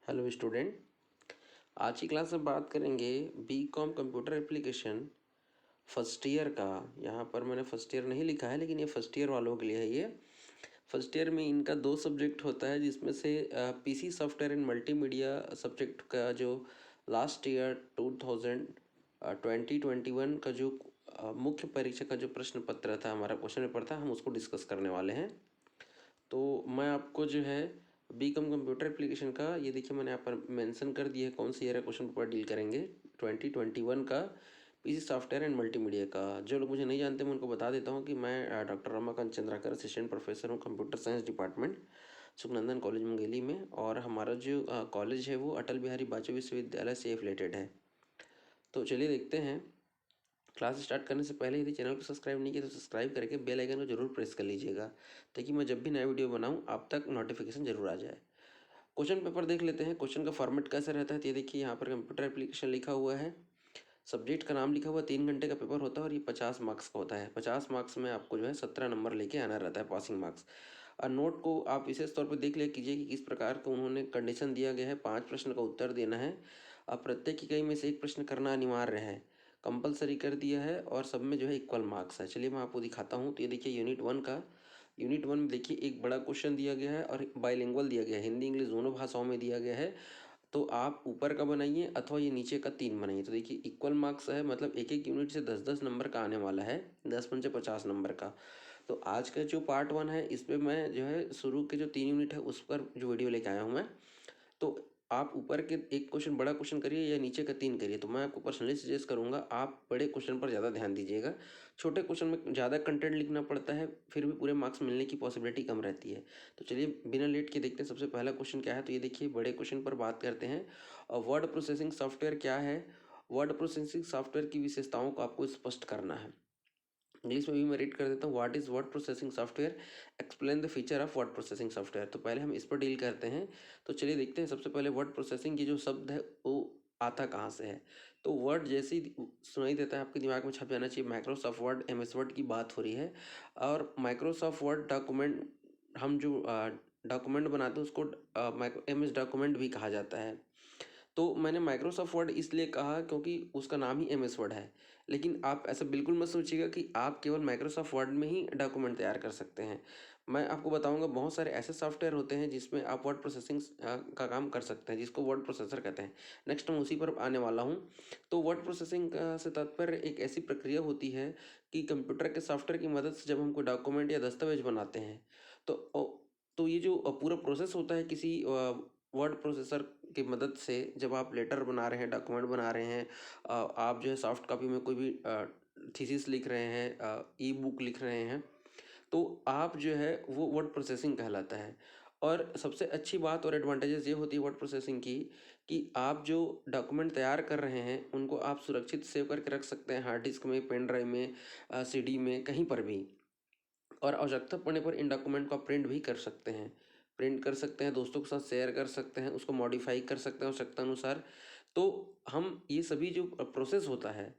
Hello student. आज की class में बात करेंगे BCom computer application first year का। यहाँ पर मैंने फर्स्ट ईयर नहीं लिखा है, लेकिन ये फर्स्ट ईयर वालों के लिए है। ये फर्स्ट ईयर में इनका 2 सब्जेक्ट होता है, जिसमें से PC software and multimedia subject का जो लास्ट ईयर 2021 का जो मुख्य परीक्षा का जो प्रश्न पत्र था, हमारा क्वेश्चन पेपर था, हम उसको डिस्कस करने वाले हैं। तो मैं आपको जो है बीकॉम कंप्यूटर एप्लीकेशन का, ये देखिए मैंने यहाँ पर मेंशन कर दिया है कौन सी ईयर का क्वेश्चन पेपर डील करेंगे। 2021 का पीसी सॉफ्टवेयर एंड मल्टीमीडिया का। जो लोग मुझे नहीं जानते, मैं उनको बता देता हूँ कि मैं doctor Ramakant Chandrakar, assistant professor हूँ computer science department, Sukhnandan college Mungeli में। और हमारा जो कॉलेज है वो अटल बिहारी वाजपेयी विश्वविद्यालय से एफिलेटेड है। तो चलिए देखते हैं। क्लास स्टार्ट करने से पहले यदि चैनल को सब्सक्राइब नहीं किया तो सब्सक्राइब करके बेल आइकन को जरूर प्रेस कर लीजिएगा, ताकि मैं जब भी नया वीडियो बनाऊं आप तक नोटिफिकेशन जरूर आ जाए। क्वेश्चन पेपर देख लेते हैं। क्वेश्चन का फॉर्मेट कैसा रहता है, तो ये देखिए यहाँ पर कंप्यूटर एप्लीकेशन लिखा हुआ है, सब्जेक्ट का नाम लिखा हुआ, 3 घंटे का पेपर होता है और ये 50 मार्क्स का होता है। 50 मार्क्स में आपको जो है 17 नंबर लेके आना रहता है, पासिंग मार्क्स। और नोट को आप विशेष तौर पर देख लिया कीजिए कि किस प्रकार का उन्होंने कंडीशन दिया गया है। 5 प्रश्न का उत्तर देना है। अब प्रत्येक इकाई में से एक प्रश्न करना अनिवार्य है, कंपलसरी कर दिया है, और सब में जो है इक्वल मार्क्स है। चलिए मैं आपको दिखाता हूँ। तो ये देखिए यूनिट 1 में देखिए एक बड़ा क्वेश्चन दिया गया है और बाइलिंगुअल दिया गया है, हिंदी इंग्लिश दोनों भाषाओं में दिया गया है। तो आप ऊपर का बनाइए अथवा ये नीचे का 3 बनाइए। तो देखिए इक्वल मार्क्स है, मतलब एक एक यूनिट से 10-10 नंबर का आने वाला है, 10 पंचे 50 नंबर का। तो आज का जो पार्ट 1 है, इस पर मैं जो है शुरू के जो 3 यूनिट है उस पर जो वीडियो लेके आया हूँ मैं। तो आप ऊपर के एक क्वेश्चन, बड़ा क्वेश्चन करिए या नीचे का 3 करिए। तो मैं आपको पर्सनली सजेस्ट करूंगा आप बड़े क्वेश्चन पर ज़्यादा ध्यान दीजिएगा। छोटे क्वेश्चन में ज़्यादा कंटेंट लिखना पड़ता है, फिर भी पूरे मार्क्स मिलने की पॉसिबिलिटी कम रहती है। तो चलिए बिना लेट के देखते हैं सबसे पहला क्वेश्चन क्या है। तो ये देखिए बड़े क्वेश्चन पर बात करते हैं। वर्ड प्रोसेसिंग सॉफ्टवेयर क्या है। वर्ड प्रोसेसिंग सॉफ्टवेयर की विशेषताओं को आपको स्पष्ट करना है। इंग्लिश में भी मैं रीड कर देता हूँ। What is word processing software, explain the feature of word processing software. तो पहले हम इस पर डील करते हैं। तो चलिए देखते हैं। सबसे पहले वर्ड प्रोसेसिंग की जो शब्द है वो आता कहाँ से है। तो वर्ड जैसे ही सुनाई देता है आपके दिमाग में छप जाना चाहिए माइक्रोसॉफ्ट वर्ड, एमएस वर्ड की बात हो रही है। और माइक्रोसॉफ्ट वर्ड डॉक्यूमेंट, हम जो डॉक्यूमेंट बनाते हैं उसको एमएस डॉक्यूमेंट भी कहा जाता है। तो मैंने माइक्रोसॉफ्ट वर्ड इसलिए कहा क्योंकि उसका नाम ही एमएस वर्ड है। लेकिन आप ऐसा बिल्कुल मत सोचिएगा कि आप केवल माइक्रोसॉफ्ट वर्ड में ही डॉक्यूमेंट तैयार कर सकते हैं। मैं आपको बताऊंगा बहुत सारे ऐसे सॉफ्टवेयर होते हैं जिसमें आप वर्ड प्रोसेसिंग का काम कर सकते हैं, जिसको वर्ड प्रोसेसर कहते हैं। नेक्स्ट मैं उसी पर आने वाला हूँ। तो वर्ड प्रोसेसिंग से तात्पर्य एक ऐसी प्रक्रिया होती है कि कंप्यूटर के सॉफ्टवेयर की मदद से जब हम कोई डॉक्यूमेंट या दस्तावेज बनाते हैं, तो तो ये जो पूरा प्रोसेस होता है किसी वर्ड प्रोसेसर की मदद से, जब आप लेटर बना रहे हैं, डॉक्यूमेंट बना रहे हैं, आप जो है सॉफ्ट कॉपी में कोई भी थीसिस लिख रहे हैं, ई बुक लिख रहे हैं, तो आप जो है वो वर्ड प्रोसेसिंग कहलाता है। और सबसे अच्छी बात और एडवांटेजेस ये होती है वर्ड प्रोसेसिंग की, कि आप जो डॉक्यूमेंट तैयार कर रहे हैं उनको आप सुरक्षित सेव करके रख सकते हैं, हार्ड डिस्क में, पेन ड्राइव में, सीडी में, कहीं पर भी। और आवश्यकता पड़ने पर इन डॉक्यूमेंट को आप प्रिंट भी कर सकते हैं। प्रिंट कर सकते हैं, दोस्तों के साथ शेयर कर सकते हैं, उसको मॉडिफाई कर सकते हैं आवश्यकता अनुसार। तो हम ये सभी जो प्रोसेस होता है,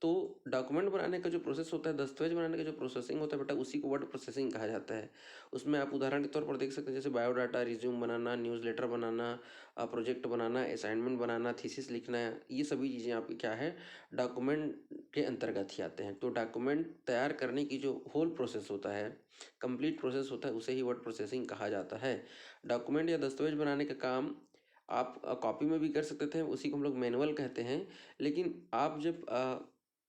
तो डॉक्यूमेंट बनाने का जो प्रोसेस होता है, दस्तावेज बनाने का जो प्रोसेसिंग होता है बेटा, उसी को वर्ड प्रोसेसिंग कहा जाता है। उसमें आप उदाहरण के तौर पर देख सकते हैं, जैसे बायोडाटा, रिज्यूम बनाना, न्यूज़लेटर बनाना, प्रोजेक्ट बनाना, असाइनमेंट बनाना, थीसिस लिखना, ये सभी चीज़ें आपकी क्या है, डॉक्यूमेंट के अंतर्गत ही आते हैं। तो डॉक्यूमेंट तैयार करने की जो होल प्रोसेस होता है, कंप्लीट प्रोसेस होता है, उसे ही वर्ड प्रोसेसिंग कहा जाता है। डॉक्यूमेंट या दस्तावेज बनाने का काम आप कॉपी में भी कर सकते थे, उसी को हम लोग मैनुअल कहते हैं। लेकिन आप जब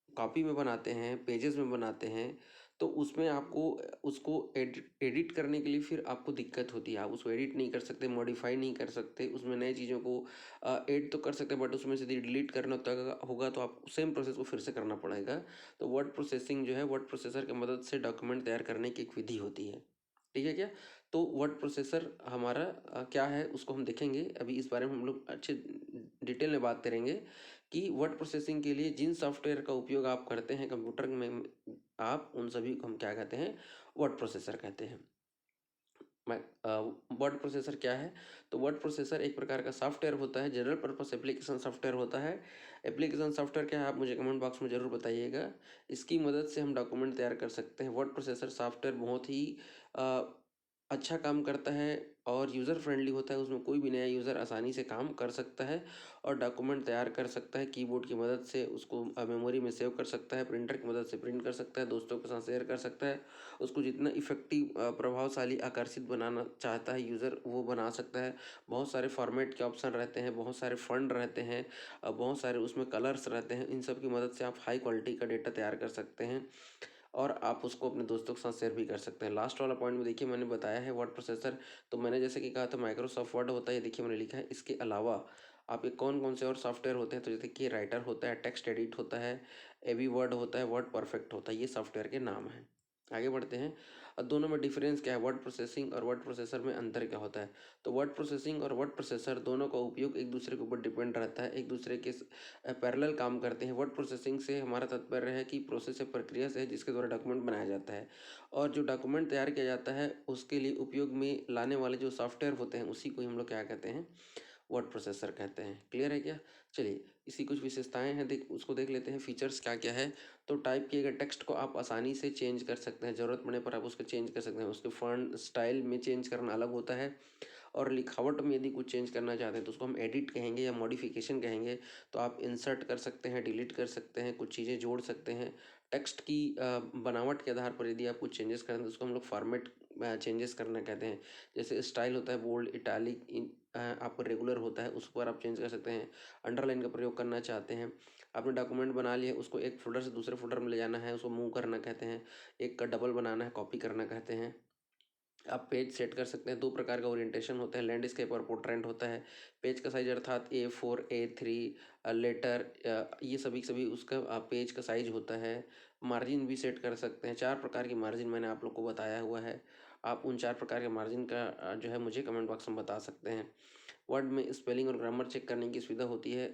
कॉपी में बनाते हैं, पेजेस में बनाते हैं, तो उसमें आपको उसको एडिट करने के लिए फिर आपको दिक्कत होती है। आप उसको एडिट नहीं कर सकते, मॉडिफाई नहीं कर सकते, उसमें नए चीज़ों को ऐड तो कर सकते हैं, बट उसमें से डिलीट करना होगा तो आप सेम प्रोसेस को फिर से करना पड़ेगा। तो वर्ड प्रोसेसिंग जो है, वर्ड प्रोसेसर की मदद से डॉक्यूमेंट तैयार करने की एक विधि होती है। ठीक है क्या। तो वर्ड प्रोसेसर हमारा क्या है उसको हम देखेंगे। अभी इस बारे में हम लोग अच्छे डिटेल में बात करेंगे कि वर्ड प्रोसेसिंग के लिए जिन सॉफ्टवेयर का उपयोग आप करते हैं कंप्यूटर में, आप उन सभी को हम क्या कहते हैं, वर्ड प्रोसेसर कहते हैं। मैं वर्ड प्रोसेसर क्या है। तो वर्ड प्रोसेसर एक प्रकार का सॉफ्टवेयर होता है, जनरल पर्पस एप्लीकेशन सॉफ्टवेयर होता है। एप्लीकेशन सॉफ्टवेयर क्या है आप मुझे कमेंट बॉक्स में ज़रूर बताइएगा। इसकी मदद से हम डॉक्यूमेंट तैयार कर सकते हैं। वर्ड प्रोसेसर सॉफ्टवेयर बहुत ही अच्छा काम करता है और यूज़र फ्रेंडली होता है, उसमें कोई भी नया यूज़र आसानी से काम कर सकता है और डॉक्यूमेंट तैयार कर सकता है। कीबोर्ड की मदद से उसको मेमोरी में सेव कर सकता है, प्रिंटर की मदद से प्रिंट कर सकता है, दोस्तों के साथ शेयर कर सकता है। उसको जितना इफ़ेक्टिव प्रभावशाली आकर्षित बनाना चाहता है यूज़र, वो बना सकता है। बहुत सारे फॉर्मेट के ऑप्शन रहते हैं, बहुत सारे फ़ंड रहते हैं, बहुत सारे उसमें कलर्स रहते हैं। इन सब की मदद से आप हाई क्वालिटी का डेटा तैयार कर सकते हैं और आप उसको अपने दोस्तों के साथ शेयर भी कर सकते हैं। लास्ट वाला पॉइंट में देखिए मैंने बताया है वर्ड प्रोसेसर, तो मैंने जैसे कि कहा था माइक्रोसॉफ्ट वर्ड होता है, ये देखिए मैंने लिखा है। इसके अलावा आपके कौन कौन से और सॉफ्टवेयर होते हैं, तो जैसे कि राइटर होता है, टेक्स्ट एडिट होता है, एवी वर्ड होता है, वर्ड परफेक्ट होता है, ये सॉफ्टवेयर के नाम हैं। आगे बढ़ते हैं। दोनों में डिफरेंस क्या है, वर्ड प्रोसेसिंग और वर्ड प्रोसेसर में अंतर क्या होता है। तो वर्ड प्रोसेसिंग और वर्ड प्रोसेसर दोनों का उपयोग एक दूसरे के ऊपर डिपेंड रहता है, एक दूसरे के पैरेलल काम करते हैं। वर्ड प्रोसेसिंग से हमारा तात्पर्य है कि प्रोसेस या प्रक्रिया से है जिसके द्वारा डॉक्यूमेंट बनाया जाता है, और जो डॉक्यूमेंट तैयार किया जाता है उसके लिए उपयोग में लाने वाले जो सॉफ्टवेयर होते हैं उसी को हम लोग क्या कहते हैं, वर्ड प्रोसेसर कहते हैं। क्लियर है क्या। चलिए इसी कुछ विशेषताएं हैं, उसको देख लेते हैं, फीचर्स क्या क्या है। तो टाइप किए गए टेक्स्ट को आप आसानी से चेंज कर सकते हैं, ज़रूरत पड़ने पर आप उसको चेंज कर सकते हैं। उसके फॉन्ट स्टाइल में चेंज करना अलग होता है, और लिखावट में यदि कुछ चेंज करना चाहते हैं तो उसको हम एडिट कहेंगे या मॉडिफिकेशन कहेंगे। तो आप इंसर्ट कर सकते हैं, डिलीट कर सकते हैं, कुछ चीज़ें जोड़ सकते हैं। टेक्स्ट की बनावट के आधार पर यदि आप कुछ चेंजेस करें तो उसको हम लोग फॉर्मेट चेंजेस करना कहते हैं। जैसे स्टाइल होता है बोल्ड, इटालिक, आपका रेगुलर होता है, उस पर आप चेंज कर सकते हैं। अंडरलाइन का प्रयोग करना चाहते हैं, आपने डॉक्यूमेंट बना लिया, उसको एक फोल्डर से दूसरे फोल्डर में ले जाना है, उसको मूव करना कहते हैं। एक का डबल बनाना है, कॉपी करना कहते हैं। आप पेज सेट कर सकते हैं। दो प्रकार का ओरिएंटेशन होता है, लैंडस्केप और पोर्ट्रेट होता है। पेज का साइज अर्थात A4, A3, लेटर, ये सभी उसका पेज का साइज होता है। मार्जिन भी सेट कर सकते हैं। 4 प्रकार की मार्जिन मैंने आप लोग को बताया हुआ है। आप उन 4 प्रकार के मार्जिन का जो है मुझे कमेंट बॉक्स में बता सकते हैं। वर्ड में स्पेलिंग और ग्रामर चेक करने की सुविधा होती है।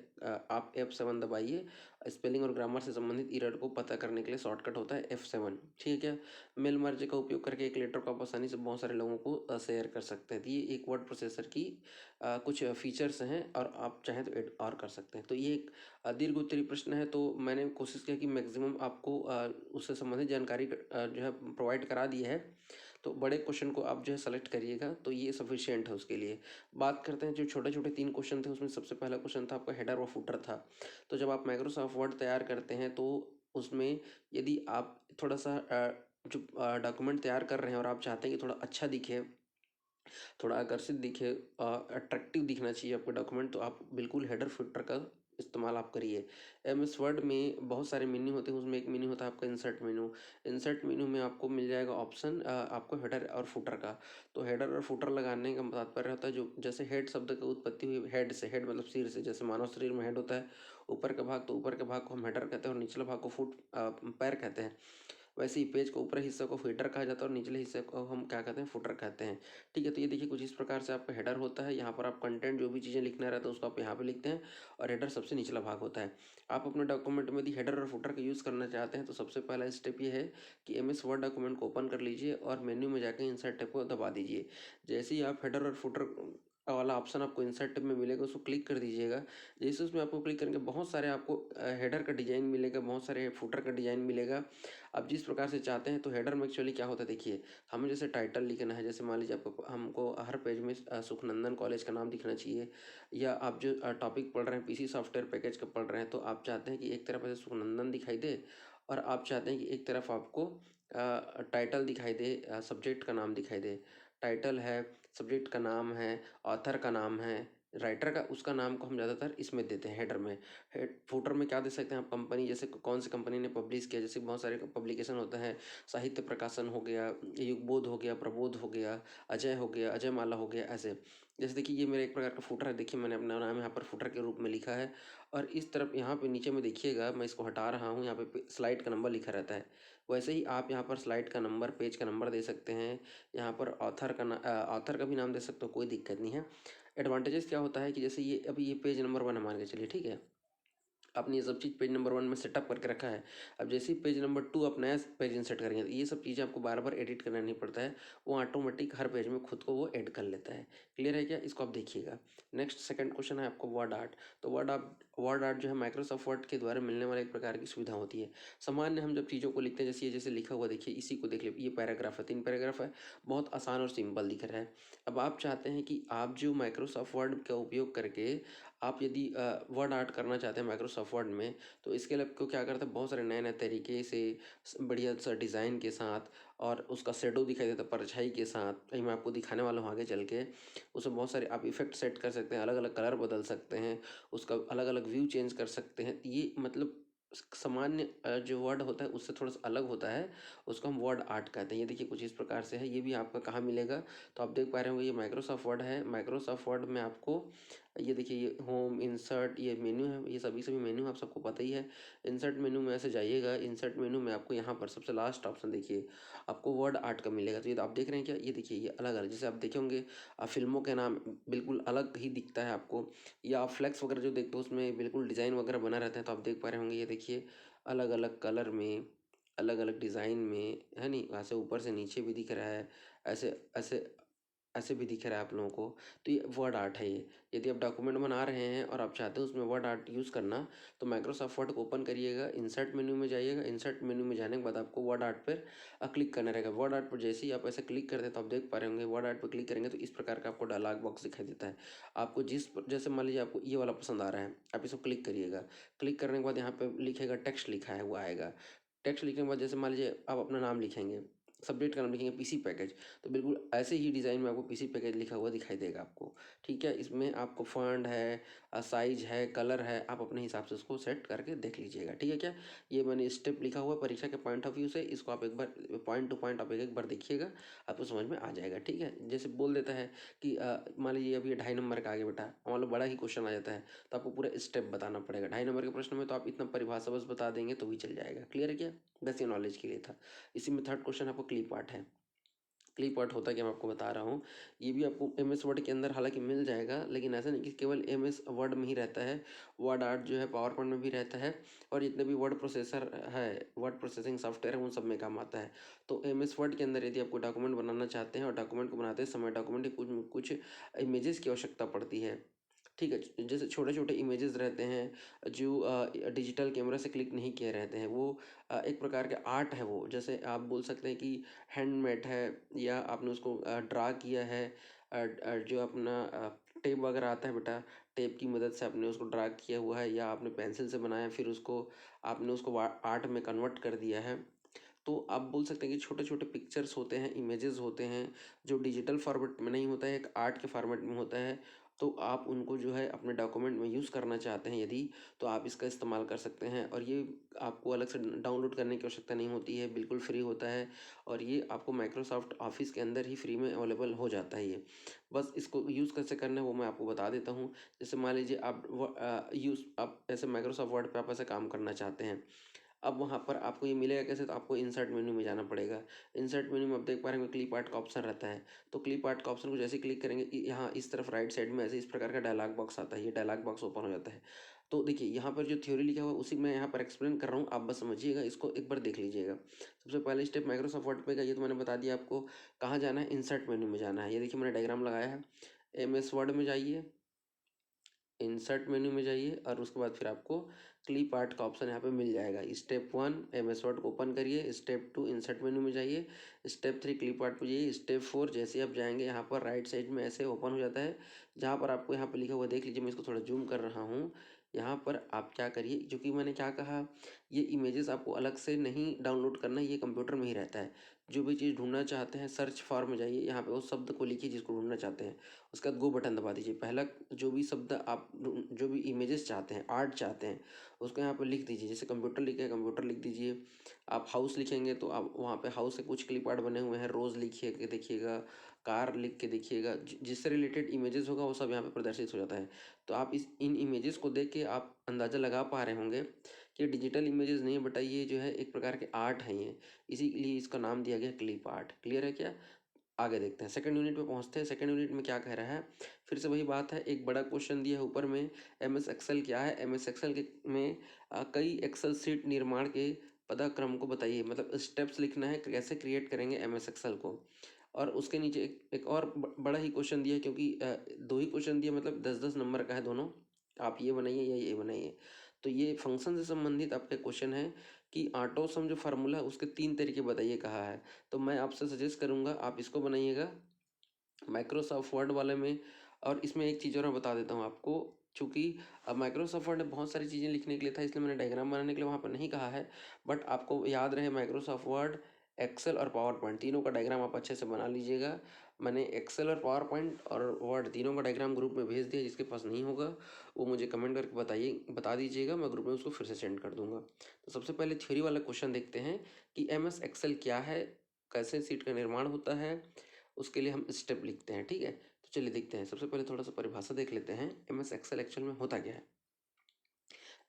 आप F7 दबाइए, स्पेलिंग और ग्रामर से संबंधित एरर को पता करने के लिए शॉर्टकट होता है F7। ठीक है क्या। मेल मर्ज का उपयोग करके एक लेटर को आप आसानी से बहुत सारे लोगों को शेयर कर सकते हैं। तो ये एक वर्ड प्रोसेसर की कुछ फीचर्स हैं, और आप चाहें तो ऐड और कर सकते हैं। तो ये एक दीर्घ उत्तरीय प्रश्न है, तो मैंने कोशिश किया कि मैक्सिमम आपको उससे संबंधित जानकारी जो है प्रोवाइड करा दी है। तो बड़े क्वेश्चन को आप जो है सेलेक्ट करिएगा, तो ये सफिशिएंट है उसके लिए। बात करते हैं जो छोटे छोटे 3 क्वेश्चन थे, उसमें सबसे पहला क्वेश्चन था आपका हेडर और फुटर था। तो जब आप माइक्रोसॉफ्ट वर्ड तैयार करते हैं तो उसमें यदि आप थोड़ा सा जो डॉक्यूमेंट तैयार कर रहे हैं और आप चाहते हैं कि थोड़ा अच्छा दिखे, थोड़ा आकर्षित दिखे, अट्रैक्टिव दिखना चाहिए आपका डॉक्यूमेंट, तो आप बिल्कुल हेडर फुटर का इस्तेमाल आप करिए। MS वर्ड में बहुत सारे मेन्यू होते हैं, उसमें एक मेन्यू होता है आपका इंसर्ट मेन्यू। इंसर्ट मेन्यू में आपको मिल जाएगा ऑप्शन आपको हेडर और फुटर का। तो हेडर और फुटर लगाने का तात्पर्य होता है, जो जैसे हेड शब्द की उत्पत्ति हुई हेड से, हेड मतलब सिर से, जैसे मानव शरीर में हेड होता है ऊपर का भाग, तो ऊपर के भाग को हम हेडर कहते हैं और निचला भाग को पैर कहते हैं। वैसे ही पेज को ऊपरी हिस्से को हेडर कहा जाता है और निचले हिस्से को हम क्या कहते हैं, फुटर कहते हैं। ठीक है। तो ये देखिए कुछ इस प्रकार से आपका हेडर होता है, यहाँ पर आप कंटेंट जो भी चीज़ें लिखना रहता है उसको आप यहाँ पे लिखते हैं, और हेडर सबसे निचला भाग होता है। आप अपने डॉक्यूमेंट में यदि हेडर और फुटर का यूज़ करना चाहते हैं तो सबसे पहला स्टेप ये है कि MS वर्ड डॉक्यूमेंट को ओपन कर लीजिए और मेन्यू में जाकर इंसर्ट टैब को दबा दीजिए। जैसे ही आप हेडर और फुटर वाला ऑप्शन आपको इंसर्ट टैब में मिलेगा, उसको क्लिक कर दीजिएगा। जैसे उसमें आपको क्लिक करेंगे बहुत सारे आपको हेडर का डिज़ाइन मिलेगा, बहुत सारे फुटर का डिज़ाइन मिलेगा। आप जिस प्रकार से चाहते हैं। तो हेडर में एक्चुअली क्या होता है देखिए, हमें जैसे टाइटल लिखना है, जैसे मान लीजिए आपको हमको हर पेज में सुखनंदन कॉलेज का नाम दिखना चाहिए, या आप जो टॉपिक पढ़ रहे हैं PC सॉफ्टवेयर पैकेज का पढ़ रहे हैं, तो आप चाहते हैं कि एक तरफ ऐसे सुखनंदन दिखाई दे, और आप चाहते हैं कि एक तरफ आपको टाइटल दिखाई दे, सब्जेक्ट का नाम दिखाई दे। टाइटल है, सब्जेक्ट का नाम है, ऑथर का नाम है, राइटर का उसका नाम को हम ज़्यादातर इसमें देते हैं हेडर में। हेड फुटर में क्या दे सकते हैं आप, कंपनी जैसे कौन सी कंपनी ने पब्लिश किया, जैसे बहुत सारे पब्लिकेशन होता है, साहित्य प्रकाशन हो गया, युगबोध हो गया, प्रबोध हो गया, अजय हो गया, अजय माला हो गया, ऐसे। जैसे देखिए ये मेरा एक प्रकार का फुटर है, देखिए मैंने अपना नाम यहाँ पर फुटर के रूप में लिखा है, और इस तरफ यहाँ पे नीचे में देखिएगा, मैं इसको हटा रहा हूँ, यहाँ पे स्लाइड का नंबर लिखा रहता है। वैसे ही आप यहाँ पर स्लाइड का नंबर, पेज का नंबर दे सकते हैं। यहाँ पर ऑथर का भी नाम दे सकते हो, कोई दिक्कत नहीं है। एडवांटेजेस क्या होता है कि जैसे ये अभी ये पेज नंबर 1 है मान के चलिए, ठीक है। आपने ये सब चीज़ पेज नंबर 1 में सेटअप करके रखा है। अब जैसे ही पेज नंबर 2 आप नया पेज इंसर्ट करेंगे तो ये सब चीज़ें आपको बार बार एडिट करना नहीं पड़ता है, वो ऑटोमेटिक हर पेज में खुद को वो ऐड कर लेता है। क्लियर है क्या? इसको आप देखिएगा। नेक्स्ट सेकंड क्वेश्चन है आपको वर्ड आर्ट। तो वर्ड आर्ट जो है माइक्रोसॉफ्ट वर्ड के द्वारा मिलने वाला एक प्रकार की सुविधा होती है। सामान्य हम जब चीज़ों को लिखते हैं, जैसे ये जैसे लिखा हुआ देखिए, इसी को देख लीजिए, ये पैराग्राफ है, 3 पैराग्राफ है, बहुत आसान और सिंपल दिख रहा है। अब आप चाहते हैं कि आप जो माइक्रोसॉफ्ट वर्ड का उपयोग करके आप यदि वर्ड आर्ट करना चाहते हैं माइक्रोसॉफ्ट वर्ड में, तो इसके लिए आपको क्या करता है, बहुत सारे नए नए तरीके से बढ़िया सा डिज़ाइन के साथ, और उसका शेडो दिखाई देता है परछाई के साथ, कहीं मैं आपको दिखाने वाला हूँ आगे चल के। उसमें बहुत सारे आप इफेक्ट सेट कर सकते हैं, अलग अलग कलर बदल सकते हैं, उसका अलग अलग व्यू चेंज कर सकते हैं। ये मतलब सामान्य जो वर्ड होता है उससे थोड़ा सा अलग होता है, उसको हम वर्ड आर्ट कहते हैं। ये देखिए कुछ इस प्रकार से है। ये भी आपका कहाँ मिलेगा, तो आप देख पा रहे होंगे ये माइक्रोसॉफ्ट वर्ड है। माइक्रोसॉफ्ट वर्ड में आपको ये देखिए, ये होम, इंसर्ट, ये मेन्यू है, ये सभी सभी मेन्यू आप सबको पता ही है। इंसर्ट मेन्यू में ऐसे जाइएगा, इंसर्ट मेन्यू में आपको यहाँ पर सबसे लास्ट ऑप्शन देखिए, आपको वर्ड आर्ट का मिलेगा। तो ये आप देख रहे हैं क्या, ये देखिए, ये अलग अलग, जैसे आप देखे होंगे फिल्मों के नाम बिल्कुल अलग ही दिखता है आपको, या आप फ्लेक्स वगैरह जो देखते हो उसमें बिल्कुल डिज़ाइन वगैरह बना रहता है। तो आप देख पा रहे होंगे, ये देखिए अलग अलग कलर में, अलग अलग डिज़ाइन में, है नहीं, ऐसे ऊपर से नीचे भी दिख रहा है, ऐसे ऐसे ऐसे भी दिख रहा है आप लोगों को। तो ये वर्ड आर्ट है। ये यदि आप डॉक्यूमेंट बना रहे हैं और आप चाहते हो उसमें वर्ड आर्ट यूज़ करना, तो माइक्रोसॉफ्ट वर्ड को ओपन करिएगा, इंसर्ट मेन्यू में जाइएगा। इंसर्ट मेन्यू में जाने के बाद आपको वर्ड आर्ट पर क्लिक करना रहेगा। वर्ड आर्ट पर जैसे ही आप ऐसे क्लिक करते हैं तो आप देख पा रहे होंगे, वर्ड आर्ट पर क्लिक करेंगे तो इस प्रकार का आपको डायलॉग बॉक्स दिखाई देता है। आपको जैसे मान लीजिए आपको ये वाला पसंद आ रहा है, आप इसको क्लिक करिएगा। क्लिक करने के बाद यहाँ पे लिखेगा टेक्स्ट, लिखा है वो आएगा। टेक्स्ट लिखने के बाद जैसे मान लीजिए आप अपना नाम लिखेंगे, सब्जेक्ट का नाम लिखेंगे पीसी पैकेज, तो बिल्कुल ऐसे ही डिज़ाइन में आपको पीसी पैकेज लिखा हुआ दिखाई देगा आपको। ठीक है, इसमें आपको फॉन्ट है, साइज है, कलर है, आप अपने हिसाब से उसको सेट करके देख लीजिएगा। ठीक है क्या, ये मैंने स्टेप लिखा हुआ है परीक्षा के पॉइंट ऑफ व्यू से, इसको आप एक बार पॉइंट टू पॉइंट आप एक बार देखिएगा, आपको समझ में आ जाएगा। ठीक है, जैसे बोल देता है कि मान लीजिए अभी ये 2.5 नंबर का आगे बेटा, मान लो बड़ा ही क्वेश्चन आ जाता है, तो आपको पूरा स्टेप बताना पड़ेगा। 2.5 नंबर के प्रश्न में तो आप इतना परिभाषा बस बता देंगे तो भी चल जाएगा। क्लियर है क्या, बस ये नॉलेज के लिए था। इसी में थर्ड क्वेश्चन आपको क्लिप आर्ट है। क्लिप आर्ट होता है क्या, मैं आपको बता रहा हूँ। ये भी आपको एम एस वर्ड के अंदर हालांकि मिल जाएगा, लेकिन ऐसा नहीं कि केवल एम एस वर्ड में ही रहता है। वर्ड आर्ट जो है पावर पॉइंट में भी रहता है, और जितने भी वर्ड प्रोसेसर है, वर्ड प्रोसेसिंग सॉफ्टवेयर है, उन सब में काम आता है। तो एम एस वर्ड के अंदर यदि आपको डॉक्यूमेंट बनाना चाहते हैं और डॉक्यूमेंट को बनाते समय डॉक्यूमेंट की कुछ कुछ इमेजेस की आवश्यकता पड़ती है। ठीक है, जैसे छोटे छोटे इमेजेस रहते हैं जो डिजिटल कैमरा से क्लिक नहीं किए रहते हैं, वो एक प्रकार के आर्ट है। वो जैसे आप बोल सकते हैं कि हैंडमेड है, या आपने उसको ड्रा किया है, जो अपना टेप वगैरह आता है बेटा, टेप की मदद से आपने उसको ड्रा किया हुआ है, या आपने पेंसिल से बनाया, फिर उसको आपने उसको आर्ट में कन्वर्ट कर दिया है। तो आप बोल सकते हैं कि छोटे छोटे पिक्चर्स होते हैं, इमेजेस होते हैं, जो डिजिटल फॉर्मेट में नहीं होता है, एक आर्ट के फॉर्मेट में होता है। तो आप उनको जो है अपने डॉक्यूमेंट में यूज़ करना चाहते हैं यदि, तो आप इसका इस्तेमाल कर सकते हैं। और ये आपको अलग से डाउनलोड करने की आवश्यकता नहीं होती है, बिल्कुल फ्री होता है, और ये आपको माइक्रोसॉफ्ट ऑफिस के अंदर ही फ्री में अवेलेबल हो जाता है ये। बस इसको यूज़ कैसे करना है वो मैं आपको बता देता हूँ। जैसे मान लीजिए आप ऐसे माइक्रोसॉफ्ट वर्ड पे आप ऐसे काम करना चाहते हैं। अब वहाँ पर आपको ये मिलेगा कैसे, तो आपको इंसर्ट मेन्यू में जाना पड़ेगा। इंसर्ट मेन्यू में आप देख पा रहे होंगे क्लिप आर्ट का ऑप्शन रहता है। तो क्लिप आर्ट का ऑप्शन को जैसे क्लिक करेंगे, यहाँ इस तरफ राइट साइड में ऐसे इस प्रकार का डायलॉग बॉक्स आता है, ये डायलॉग बॉक्स ओपन हो जाता है। तो देखिए यहाँ पर जो थ्योरी लिखा हुआ है उसी मैं यहाँ पर एक्सप्लेन कर रहा हूँ, आप बस समझिएगा, इसको एक बार देख लीजिएगा। सबसे पहले स्टेप माइक्रोसॉफ्ट वर्ड पे का, ये तो मैंने बता दिया आपको। कहाँ जाना है, इंसर्ट मेन्यू में जाना है। ये देखिए मैंने डायग्राम लगाया है। एम एस वर्ड में जाइए, इंसर्ट मेन्यू में जाइए, और उसके बाद फिर आपको क्लिप आर्ट का ऑप्शन यहाँ पे मिल जाएगा। स्टेप 1 एम एस वर्ड को ओपन करिए, स्टेप 2 इंसर्ट मेन्यू में जाइए, स्टेप 3 क्लिप आर्ट पे जाइए, स्टेप 4 जैसे आप जाएंगे यहाँ पर राइट साइड में ऐसे ओपन हो जाता है, जहाँ पर आपको यहाँ पे लिखा हुआ देख लीजिए, मैं इसको थोड़ा जूम कर रहा हूँ। यहाँ पर आप क्या करिए, जो कि मैंने क्या कहा, ये इमेजेस आपको अलग से नहीं डाउनलोड करना है, ये कंप्यूटर में ही रहता है। जो भी चीज़ ढूंढना चाहते हैं सर्च फॉर में जाइए, यहाँ पे उस शब्द को लिखिए जिसको ढूंढना चाहते हैं, उसके बाद गो बटन दबा दीजिए। पहला जो भी शब्द आप जो भी इमेजेस चाहते हैं, आर्ट चाहते हैं, उसको यहाँ पर लिख दीजिए। जैसे कंप्यूटर लिखे है, कंप्यूटर लिख दीजिए। आप हाउस लिखेंगे तो आप वहाँ पे हाउस से कुछ क्लिप आर्ट बने हुए हैं, रोज़ लिखिए के देखिएगा, कार लिख के देखिएगा, जिससे रिलेटेड इमेजेस होगा वो सब यहाँ पे प्रदर्शित हो जाता है। तो आप इन इमेजेस को देख के आप अंदाज़ा लगा पा रहे होंगे कि डिजिटल इमेजेस नहीं बेटा, ये जो है एक प्रकार के आर्ट हैं ये, इसीलिए इसका नाम दिया गया क्लिप आर्ट। क्लियर है क्या? आगे देखते हैं, सेकंड यूनिट में पहुंचते हैं। सेकंड यूनिट में क्या कह रहा है, फिर से वही बात है, एक बड़ा क्वेश्चन दिया है ऊपर में। एमएस एक्सेल क्या है, एमएस एक्सेल के में कई एक्सेल सीट निर्माण के पदाक्रम को बताइए, मतलब स्टेप्स लिखना है, कैसे क्रिएट करेंगे एमएस एक्सेल को। और उसके नीचे एक और बड़ा ही क्वेश्चन दिया है, क्योंकि दो ही क्वेश्चन दिया, मतलब 10-10 नंबर का है दोनों, आप ये बनाइए या ये बनाइए। तो ये फंक्शन से संबंधित आपके क्वेश्चन है कि ऑटो सम जो फार्मूला है उसके 3 तरीके बताइए कहा है। तो मैं आपसे सजेस्ट करूंगा आप इसको बनाइएगा माइक्रोसॉफ्ट वर्ड वाले में। और इसमें एक चीज़ और मैं बता देता हूँ आपको, चूँकि अब माइक्रोसॉफ्ट वर्ड में बहुत सारी चीज़ें लिखने के लिए था, इसलिए मैंने डायग्राम बनाने के लिए वहाँ पर नहीं कहा है। बट आपको याद रहे माइक्रोसॉफ्ट वर्ड, एक्सेल और पावर पॉइंट तीनों का डायग्राम आप अच्छे से बना लीजिएगा। मैंने एक्सेल और पावर पॉइंट और वर्ड तीनों का डायग्राम ग्रुप में भेज दिया, जिसके पास नहीं होगा वो मुझे कमेंट करके बता दीजिएगा, मैं ग्रुप में उसको फिर से सेंड कर दूंगा। तो सबसे पहले थ्योरी वाला क्वेश्चन देखते हैं कि एमएस एक्सेल क्या है, कैसे सीट का निर्माण होता है, उसके लिए हम स्टेप लिखते हैं। ठीक है, तो चलिए देखते हैं। सबसे पहले थोड़ा सा परिभाषा देख लेते हैं, एमएस एक्सेल एक्चुअल में होता क्या है।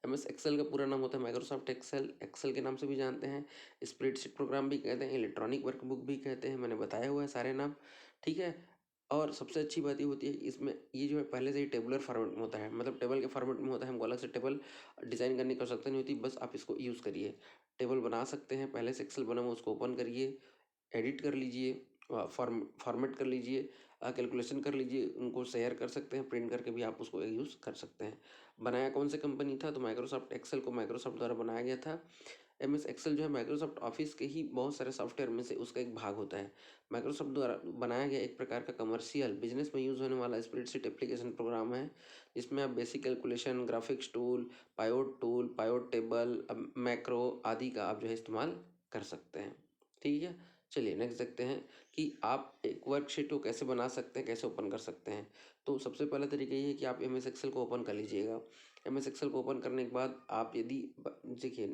एमएस एक्सेल का पूरा नाम होता है माइक्रोसॉफ्ट एक्सेल, एक्सेल के नाम से भी जानते हैं, स्प्रेडशीट प्रोग्राम भी कहते हैं, इलेक्ट्रॉनिक वर्कबुक भी कहते हैं, मैंने बताया हुआ है सारे नाम। ठीक है, और सबसे अच्छी बात ये होती है इसमें ये जो है पहले से ही टेबुलर फॉर्मेट में होता है, मतलब टेबल के फॉर्मेट में होता है, हमको अलग से टेबल डिज़ाइन करने की आवश्यकता नहीं होती, बस आप इसको यूज़ करिए। टेबल बना सकते हैं, पहले से एक्सेल बना हुआ उसको ओपन करिए, एडिट कर लीजिए, फॉर्मेट कर लीजिए, कैलकुलेशन कर लीजिए, उनको शेयर कर सकते हैं, प्रिंट करके भी आप उसको यूज़ कर सकते हैं। बनाया कौन से कंपनी था, तो माइक्रोसॉफ्ट एक्सेल को माइक्रोसॉफ्ट द्वारा बनाया गया था। एमएस एक्सेल जो है माइक्रोसॉफ्ट ऑफिस के ही बहुत सारे सॉफ्टवेयर में से उसका एक भाग होता है। माइक्रोसॉफ्ट द्वारा बनाया गया एक प्रकार का कमर्शियल बिजनेस में यूज़ होने वाला स्प्रेडशीट एप्लीकेशन प्रोग्राम है, जिसमें आप basic calculation, graphics tool, पायोट table, macro आदि का आप जो है इस्तेमाल कर सकते हैं। ठीक है, चलिए नेक्स्ट देखते हैं कि आप एक वर्कशीट को कैसे बना सकते हैं, कैसे ओपन कर सकते हैं। तो सबसे पहला तरीका ये है कि आप एम एस एक्सेल को ओपन कर लीजिएगा। एम एस एक्सेल को ओपन करने के बाद आप यदि देखिए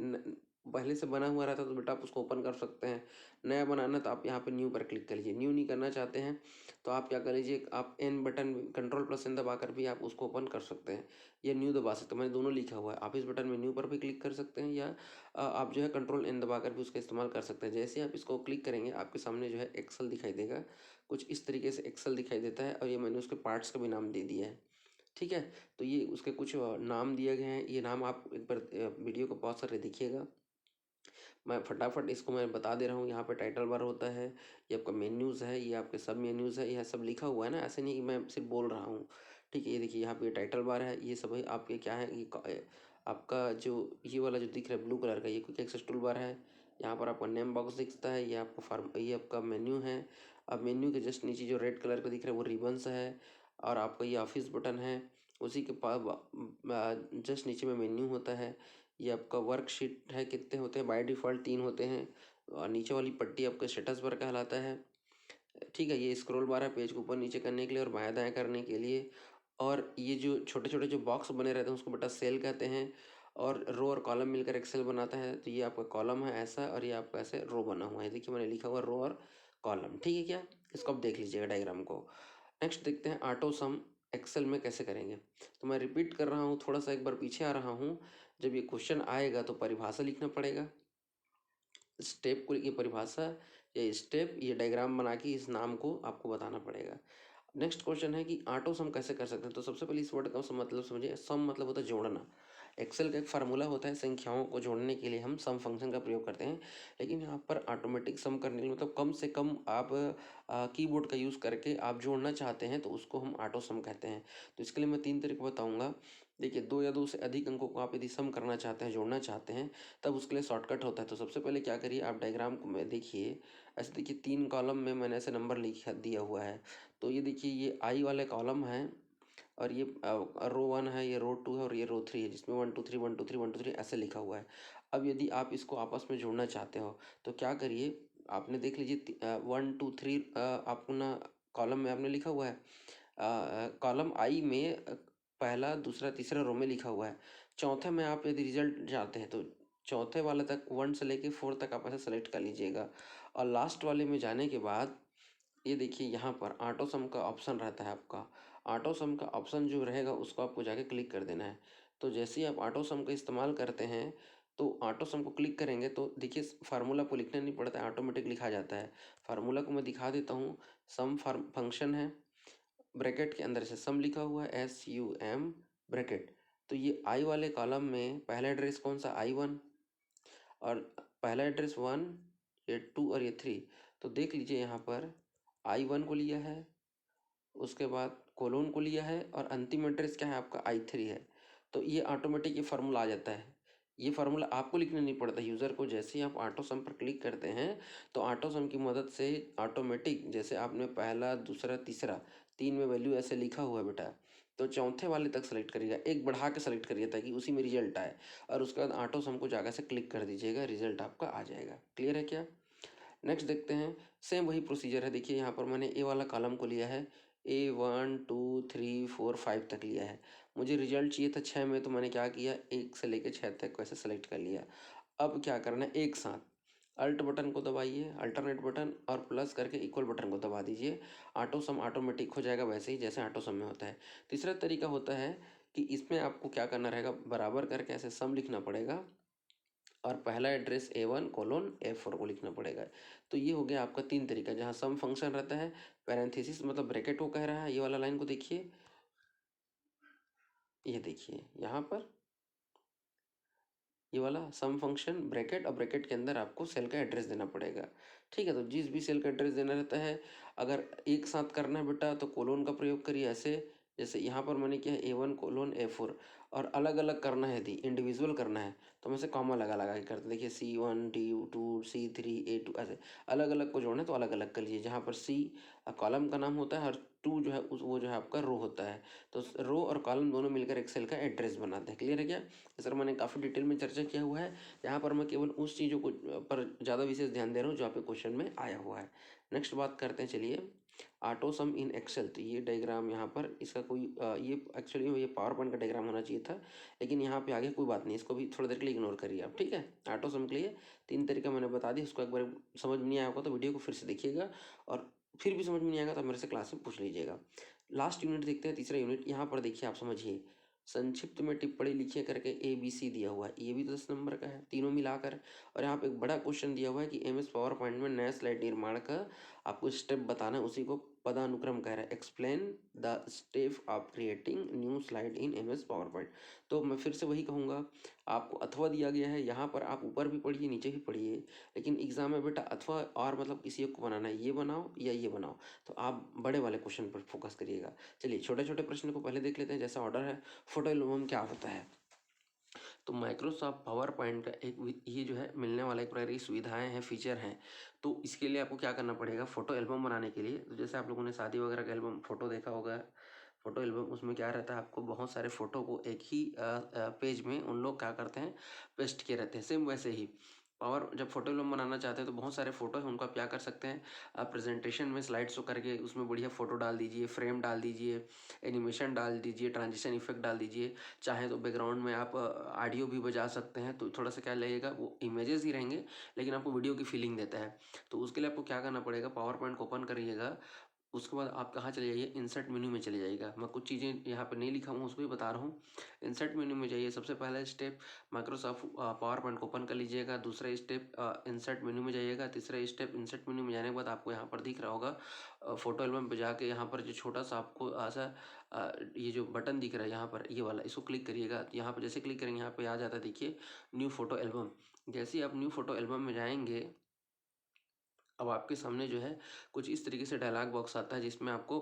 पहले से बना हुआ रहता तो बेटा आप उसको ओपन कर सकते हैं, नया बनाना तो आप यहाँ पे न्यू पर क्लिक कर लीजिए। न्यू नहीं करना चाहते हैं तो आप क्या कर लीजिए, आप N button control plus N दबा कर भी आप उसको ओपन कर सकते हैं, या न्यू दबा सकते हैं, मैंने दोनों लिखा हुआ है। आप इस बटन में न्यू पर भी क्लिक कर सकते हैं, या आप जो है कंट्रोल एन दबा कर भी उसका इस्तेमाल कर सकते हैं। जैसे आप इसको क्लिक करेंगे आपके सामने जो है एक्सेल दिखाई देगा, कुछ इस तरीके से एक्सेल दिखाई देता है। और ये मैंने उसके पार्ट्स का भी नाम दे दिया है। ठीक है, तो ये उसके कुछ नाम दिए गए हैं, ये नाम आप एक बार वीडियो को पॉज करके देखिएगा। मैं फटाफट इसको मैं बता दे रहा हूँ। यहाँ पे टाइटल बार होता है, ये आपका मेन्यूज़ है, ये आपके सब मेन्यूज़ है, यह सब लिखा हुआ है ना, ऐसे नहीं कि मैं सिर्फ बोल रहा हूँ। ठीक है, ये देखिए यहाँ पे टाइटल बार है, ये सब आपके क्या है, ये आपका जो ये वाला जो दिख रहा है ब्लू कलर का, ये क्विक एक्सेस टूल बार है। यहाँ पर आपका नेम बॉक्स दिखता है, ये आपका ये आपका मेन्यू है। अब मेन्यू के जस्ट नीचे जो रेड कलर का दिख रहा है वो रिबन्स है, और आपका ये ऑफिस बटन है, उसी के पास जस्ट नीचे में मेन्यू होता है। ये आपका वर्कशीट है, कितने होते हैं, बाय डिफ़ॉल्ट 3 होते हैं। और नीचे वाली पट्टी आपका स्टेटस बार कहलाता है। ठीक है, ये स्क्रॉल बार है पेज को ऊपर नीचे करने के लिए और बायां दायां करने के लिए। और ये जो छोटे छोटे जो बॉक्स बने रहते हैं उसको बेटा सेल कहते हैं। और रो और कॉलम मिलकर एक्सेल बनाता है। तो ये आपका कॉलम है ऐसा, और ये आपका ऐसे रो बना हुआ है, देखिए मैंने लिखा हुआ रो और कॉलम। ठीक है क्या, इसको आप देख लीजिएगा डायग्राम को। नेक्स्ट देखते हैं ऑटो सम एक्सेल में कैसे करेंगे। तो मैं रिपीट कर रहा हूँ, थोड़ा सा एक बार पीछे आ रहा हूँ। जब ये क्वेश्चन आएगा तो परिभाषा लिखना पड़ेगा, स्टेप को ये परिभाषा, ये स्टेप, ये डायग्राम बना के इस नाम को आपको बताना पड़ेगा। नेक्स्ट क्वेश्चन है कि ऑटो सम कैसे कर सकते हैं। तो सबसे पहले इस वर्ड का मतलब समझिए, सम मतलब होता है जोड़ना। एक्सेल का एक फार्मूला होता है, संख्याओं को जोड़ने के लिए हम सम फंक्शन का प्रयोग करते हैं। लेकिन यहाँ पर ऑटोमेटिक सम करने के लिए मतलब कम से कम आप कीबोर्ड का यूज़ करके आप जोड़ना चाहते हैं तो उसको हम ऑटो सम कहते हैं। तो इसके लिए मैं 3 तरीके बताऊँगा। देखिए, 2 या 2 से अधिक अंकों को आप यदि सम करना चाहते हैं, जोड़ना चाहते हैं, तब उसके लिए शॉर्टकट होता है। तो सबसे पहले क्या करिए, आप डायग्राम को में देखिए, ऐसे देखिए 3 कॉलम में मैंने ऐसे नंबर लिख दिया हुआ है। तो ये देखिए ये आई वाले कॉलम है, और ये रो 1 है, ये रो 2 है, और ये रो 3 है, जिसमें 1 2 3 1 2 3 1 2 3 ऐसे लिखा हुआ है। अब यदि आप इसको आपस में जोड़ना चाहते हो तो क्या करिए, आपने देख लीजिए 1 2 3 आपको ना कॉलम में आपने लिखा हुआ है, कॉलम आई में पहला दूसरा तीसरा रो में लिखा हुआ है। चौथे में आप यदि रिजल्ट चाहते हैं तो चौथे वाले तक 1 से लेके 4 तक आप ऐसे सेलेक्ट कर लीजिएगा। और लास्ट वाले में जाने के बाद ये देखिए यहाँ पर ऑटो सम का ऑप्शन रहता है आपका। ऑटो सम का ऑप्शन जो रहेगा उसको आपको जाके क्लिक कर देना है। तो जैसे ही आप ऑटो सम का इस्तेमाल करते हैं तो ऑटो सम को क्लिक करेंगे तो देखिए फार्मूला को लिखना नहीं पड़ता है, ऑटोमेटिक लिखा जाता है। फार्मूला को मैं दिखा देता हूँ। सम फंक्शन है, ब्रैकेट के अंदर से सम लिखा हुआ है, SUM ब्रैकेट। तो ये आई वाले कॉलम में पहला एड्रेस कौन सा, I1, और पहला एड्रेस 1, ये 2 और ये 3। तो देख लीजिए यहाँ पर I1 को लिया है, उसके बाद कोलोन को लिया है, और अंतिम एड्रेस क्या है आपका, I3 है। तो ये ऑटोमेटिक ये फार्मूला आ जाता है। ये फार्मूला आपको लिखना नहीं पड़ता, यूज़र को जैसे ही आप ऑटो सम पर क्लिक करते हैं तो ऑटो सम की मदद से ऑटोमेटिक, जैसे आपने पहला दूसरा तीसरा 3 में वैल्यू ऐसे लिखा हुआ है बेटा, तो चौथे वाले तक सेलेक्ट करिएगा, एक बढ़ा के सेलेक्ट करिए ताकि उसी में रिजल्ट आए, और उसके बाद ऑटो सम को जाकर से क्लिक कर दीजिएगा, रिजल्ट आपका आ जाएगा। क्लियर है क्या? नेक्स्ट देखते हैं, सेम वही प्रोसीजर है। देखिए यहाँ पर मैंने ए वाला कॉलम को लिया है, A1 2 3 4 5 तक लिया है। मुझे रिजल्ट चाहिए था 6 में, तो मैंने क्या किया, 1 से लेकर 6 तक वैसे सेलेक्ट कर लिया। अब क्या करना है, एक साथ अल्ट बटन को दबाइए, अल्टरनेट बटन, और प्लस करके इक्वल बटन को दबा दीजिए। ऑटो सम ऑटोमेटिक हो जाएगा वैसे ही जैसे ऑटो सम में होता है। तीसरा तरीका होता है कि इसमें आपको क्या करना रहेगा, बराबर करके ऐसे सम लिखना पड़ेगा, और पहला एड्रेस A1:A4 को लिखना पड़ेगा। तो ये हो गया आपका 3 तरीका, जहाँ सम फंक्शन रहता है, पैरेंथेसिस मतलब ब्रैकेट को कह रहा है, ये वाला लाइन को देखिए, ये देखिए यहाँ पर ये वाला सम फंक्शन ब्रैकेट, और ब्रैकेट के अंदर आपको सेल का एड्रेस देना पड़ेगा। ठीक है, तो जिस भी सेल का एड्रेस देना रहता है, अगर एक साथ करना है बेटा तो कोलोन का प्रयोग करिए ऐसे, जैसे यहाँ पर मैंने किया है A1:A4, और अलग अलग करना है, यदि इंडिविजुअल करना है तो हम ऐसे कॉमा लगा लगा के करते, देखिए C1 D2 C3 A2 ऐसे अलग अलग को जोड़ना है तो अलग अलग कर लीजिए, जहाँ पर C कॉलम का नाम होता है और 2 जो है वो जो है आपका रो होता है। तो रो और कॉलम दोनों मिलकर एक सेल का एड्रेस बनाते हैं। क्लियर है क्या? सर मैंने काफ़ी डिटेल में चर्चा किया हुआ है, यहाँ पर मैं केवल उस चीज़ों को पर ज़्यादा विशेष ध्यान दे रहा हूँ जो आपके क्वेश्चन में आया हुआ है। नेक्स्ट बात करते हैं, चलिए, ऑटो सम इन एक्सेल। तो ये डायग्राम यहाँ पर इसका कोई ये एक्चुअली ये पावर पॉइंट का डायग्राम होना चाहिए था, लेकिन यहाँ पे आगे कोई बात नहीं, इसको भी थोड़ी देर के लिए इग्नोर करिए आप। ठीक है, ऑटो सम के लिए 3 तरीका मैंने बता दिया, उसको एक बार समझ में नहीं आया होगा तो वीडियो को फिर से देखिएगा, और फिर भी समझ में नहीं आएगा तो मेरे से क्लास में पूछ लीजिएगा। लास्ट यूनिट देखते हैं, तीसरा यूनिट। यहाँ पर देखिए आप समझिए, संक्षिप्त में टिप्पणी लिखिए करके ABC दिया हुआ है, ये भी 10 नंबर का है तीनों मिलाकर। और यहाँ पे एक बड़ा क्वेश्चन दिया हुआ है कि MS पावर पॉइंट में नया स्लाइड निर्माण का आपको स्टेप बताना है, उसी को पदानुक्रम कह रहा है, explain the step of creating new slide in MS power point. तो मैं फिर से वही कहूँगा, आपको अथवा दिया गया है, यहाँ पर आप ऊपर भी पढ़िए नीचे भी पढ़िए, लेकिन एग्जाम में बेटा अथवा और मतलब किसी एक को बनाना है, ये बनाओ या ये बनाओ, तो आप बड़े वाले क्वेश्चन पर फोकस करिएगा। चलिए छोटे छोटे प्रश्न को पहले देख लेते हैं, जैसा ऑर्डर है। फोटो एल्बम क्या होता है? तो माइक्रोसॉफ्ट पावर पॉइंट का ये जो है मिलने वाला एक प्रकार की सुविधाएं हैं, फीचर हैं। तो इसके लिए आपको क्या करना पड़ेगा, फोटो एल्बम बनाने के लिए, तो जैसे आप लोगों ने शादी वगैरह का एल्बम फोटो देखा होगा, फोटो एल्बम, उसमें क्या रहता है, आपको बहुत सारे फोटो को एक ही पेज में उन लोग क्या करते हैं, पेस्ट किए रहते हैं। सेम वैसे ही पावर जब फोटो एल्बम बनाना चाहते हैं तो बहुत सारे फोटो हैं, उनको आप क्या कर सकते हैं, आप प्रेजेंटेशन में स्लाइड शो करके उसमें बढ़िया फोटो डाल दीजिए, फ्रेम डाल दीजिए, एनिमेशन डाल दीजिए, ट्रांजिशन इफेक्ट डाल दीजिए, चाहे तो बैकग्राउंड में आप ऑडियो भी बजा सकते हैं, तो थोड़ा सा क्या लगेगा, वो इमेजेस ही रहेंगे लेकिन आपको वीडियो की फीलिंग देता है। तो उसके लिए आपको क्या करना पड़ेगा, पावर पॉइंट को ओपन करिएगा, उसके बाद आप कहाँ चले जाइए, इंसर्ट मेन्यू में चले जाइएगा। मैं कुछ चीज़ें यहाँ पर नहीं लिखा हूँ उसको भी बता रहा हूँ। इंसर्ट मेन्यू में जाइए, सबसे पहला स्टेप माइक्रोसॉफ्ट पावर पॉइंट को ओपन कर लीजिएगा, दूसरा स्टेप इंसर्ट मेन्यू में जाइएगा, तीसरा स्टेप इंसर्ट मेन्यू में जाने के बाद आपको यहाँ पर दिख रहा होगा फोटो एल्बम पे जाके, यहाँ पर जो छोटा सा आपको ऐसा ये जो बटन दिख रहा है यहाँ पर, ये वाला, इसको क्लिक करिएगा। यहाँ पर जैसे क्लिक करेंगे यहाँ पे आ जाता है, देखिए न्यू फोटो एल्बम। जैसे ही आप न्यू फोटो एल्बम में जाएंगे, अब आपके सामने जो है कुछ इस तरीके से डायलॉग बॉक्स आता है, जिसमें आपको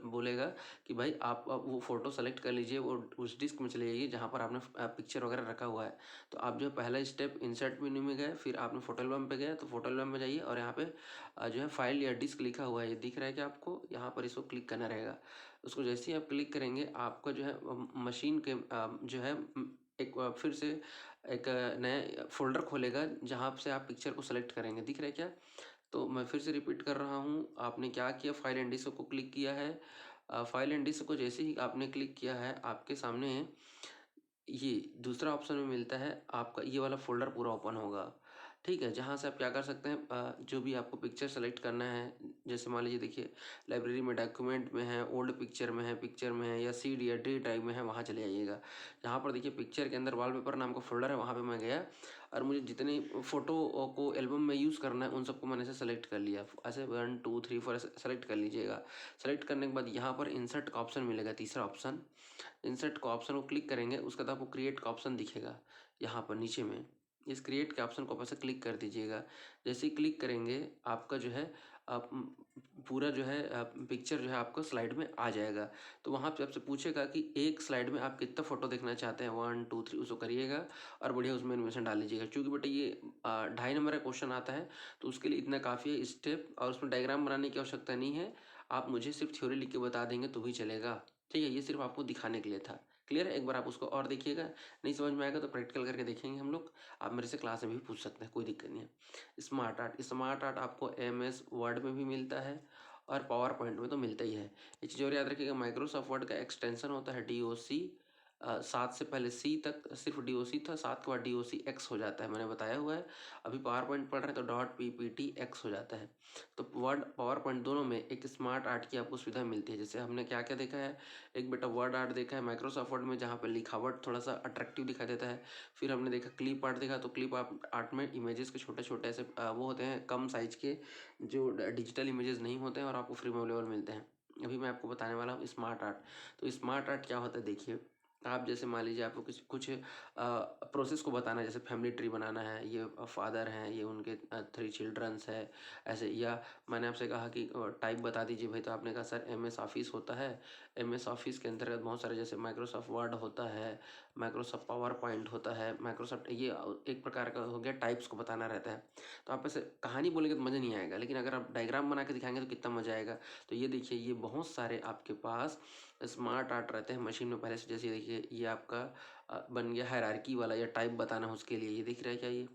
बोलेगा कि भाई आप वो फ़ोटो सेलेक्ट कर लीजिए, वो उस डिस्क में चले जाइए जहाँ पर आपने पिक्चर वगैरह रखा हुआ है। तो आप जो है पहला स्टेप इंसर्ट मेन्यू में गए, फिर आपने फोटो एल्बम पे गए, तो फोटो एल्बम में जाइए और यहाँ पे जो है फाइल या डिस्क लिखा हुआ है, ये दिख रहा है कि आपको यहाँ पर इसको क्लिक करना रहेगा। उसको जैसे ही आप क्लिक करेंगे, आपका जो है मशीन के जो है एक फिर से एक नया फोल्डर खोलेगा जहाँ से आप पिक्चर को सेलेक्ट करेंगे। दिख रहा है क्या? तो मैं फिर से रिपीट कर रहा हूँ, आपने क्या किया, फाइल एंड डिस्क को क्लिक किया है। फाइल एंड डिस्क को जैसे ही आपने क्लिक किया है, आपके सामने ये दूसरा ऑप्शन में मिलता है, आपका ये वाला फोल्डर पूरा ओपन होगा। ठीक है, जहाँ से आप क्या कर सकते हैं, जो भी आपको पिक्चर सेलेक्ट करना है, जैसे मान लीजिए देखिए लाइब्रेरी में डॉक्यूमेंट में है, ओल्ड पिक्चर में है या सीडी या डी ड्राइव में है, वहाँ चले जाइएगा। जहाँ पर देखिए पिक्चर के अंदर वॉलपेपर नाम का फोल्डर है, वहाँ पे मैं गया और मुझे जितनी फ़ोटो को एल्बम में यूज़ करना है उन सबको मैंने ऐसे सेलेक्ट कर लिया। ऐसे 1 2 3 4 ऐसे सेलेक्ट कर लीजिएगा। सेलेक्ट करने के बाद यहाँ पर इंसर्ट का ऑप्शन मिलेगा, तीसरा ऑप्शन। इंसर्ट का ऑप्शन को क्लिक करेंगे, उसके बाद आपको क्रिएट का ऑप्शन दिखेगा यहाँ पर नीचे में। इस क्रिएट के ऑप्शन को आप ऐसे क्लिक कर दीजिएगा। जैसे ही क्लिक करेंगे आपका जो है आप पूरा जो है पिक्चर जो है आपको स्लाइड में आ जाएगा। तो वहाँ पे आपसे पूछेगा कि एक स्लाइड में आप कितना फ़ोटो देखना चाहते हैं, 1 2 3 उसको करिएगा और बढ़िया उसमें एनिमेशन डाल लीजिएगा। क्योंकि बेटा ये 2.5 नंबर का क्वेश्चन आता है, तो उसके लिए इतना काफ़ी है स्टेप, और उसमें डायग्राम बनाने की आवश्यकता नहीं है। आप मुझे सिर्फ थ्योरी लिख के बता देंगे तो भी चलेगा। ठीक है, ये सिर्फ आपको दिखाने के लिए था। क्लियर है? एक बार आप उसको और देखिएगा, नहीं समझ में आएगा तो प्रैक्टिकल करके देखेंगे हम लोग। आप मेरे से क्लास में भी पूछ सकते हैं, कोई दिक्कत नहीं है। स्मार्ट आर्ट आपको MS वर्ड में भी मिलता है और पावर पॉइंट में तो मिलता ही है। ये चीज़ और याद रखिएगा, माइक्रोसॉफ्ट वर्ड का एक्सटेंशन होता है DOC। 7 से पहले C तक सिर्फ DOC था, 7 के बाद DOCX हो जाता है, मैंने बताया हुआ है। अभी पावर पॉइंट पढ़ रहे हैं तो .PPTX हो जाता है। तो वर्ड पावर पॉइंट दोनों में एक स्मार्ट आर्ट की आपको सुविधा मिलती है। जैसे हमने क्या क्या देखा है, एक बेटा वर्ड आर्ट देखा है माइक्रोसॉफ्ट वर्ड में, जहाँ पर लिखावट थोड़ा सा अट्रैक्टिव दिखाई देता है। फिर हमने देखा क्लिप आर्ट देखा, तो क्लिप आर्ट में इमेजेस के छोटे छोटे ऐसे वो होते हैं कम साइज के, जो डिजिटल इमेजेस नहीं होते हैं और आपको फ्री में अवेलेबल मिलते हैं। अभी मैं आपको बताने वाला हूँ स्मार्ट आर्ट। तो स्मार्ट आर्ट क्या होता है देखिए, आप जैसे मान लीजिए आपको कुछ प्रोसेस को बताना है, जैसे फैमिली ट्री बनाना है, ये फादर हैं, ये उनके 3 चिल्ड्रंस है ऐसे, या मैंने आपसे कहा कि टाइप बता दीजिए भाई, तो आपने कहा सर MS ऑफिस होता है। MS ऑफिस के अंतर्गत बहुत सारे, जैसे माइक्रोसॉफ्ट वर्ड होता है, माइक्रोसॉफ्ट पावर पॉइंट होता है, माइक्रोसॉफ्ट ये एक प्रकार का हो गया, टाइप्स को बताना रहता है। तो आप ऐसे कहानी बोलेंगे तो मज़ा नहीं आएगा, लेकिन अगर आप डायग्राम बना के दिखाएंगे तो कितना मज़ा आएगा। तो ये देखिए, ये बहुत सारे आपके पास स्मार्ट आर्ट रहते हैं मशीन में पहले से। जैसे देखिए ये आपका बन गया हायरार्की वाला, या टाइप बताना है उसके लिए, ये दिख रहा है क्या, ये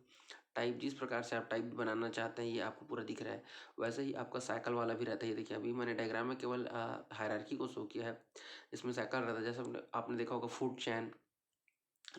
टाइप जिस प्रकार से आप टाइप बनाना चाहते हैं ये आपको पूरा दिख रहा है। वैसे ही आपका साइकिल वाला भी रहता है। ये देखिए, अभी मैंने डायग्राम में केवल हायरार्की को शो किया है, इसमें साइकिल रहता है। जैसे आपने देखा होगा फूड चैन,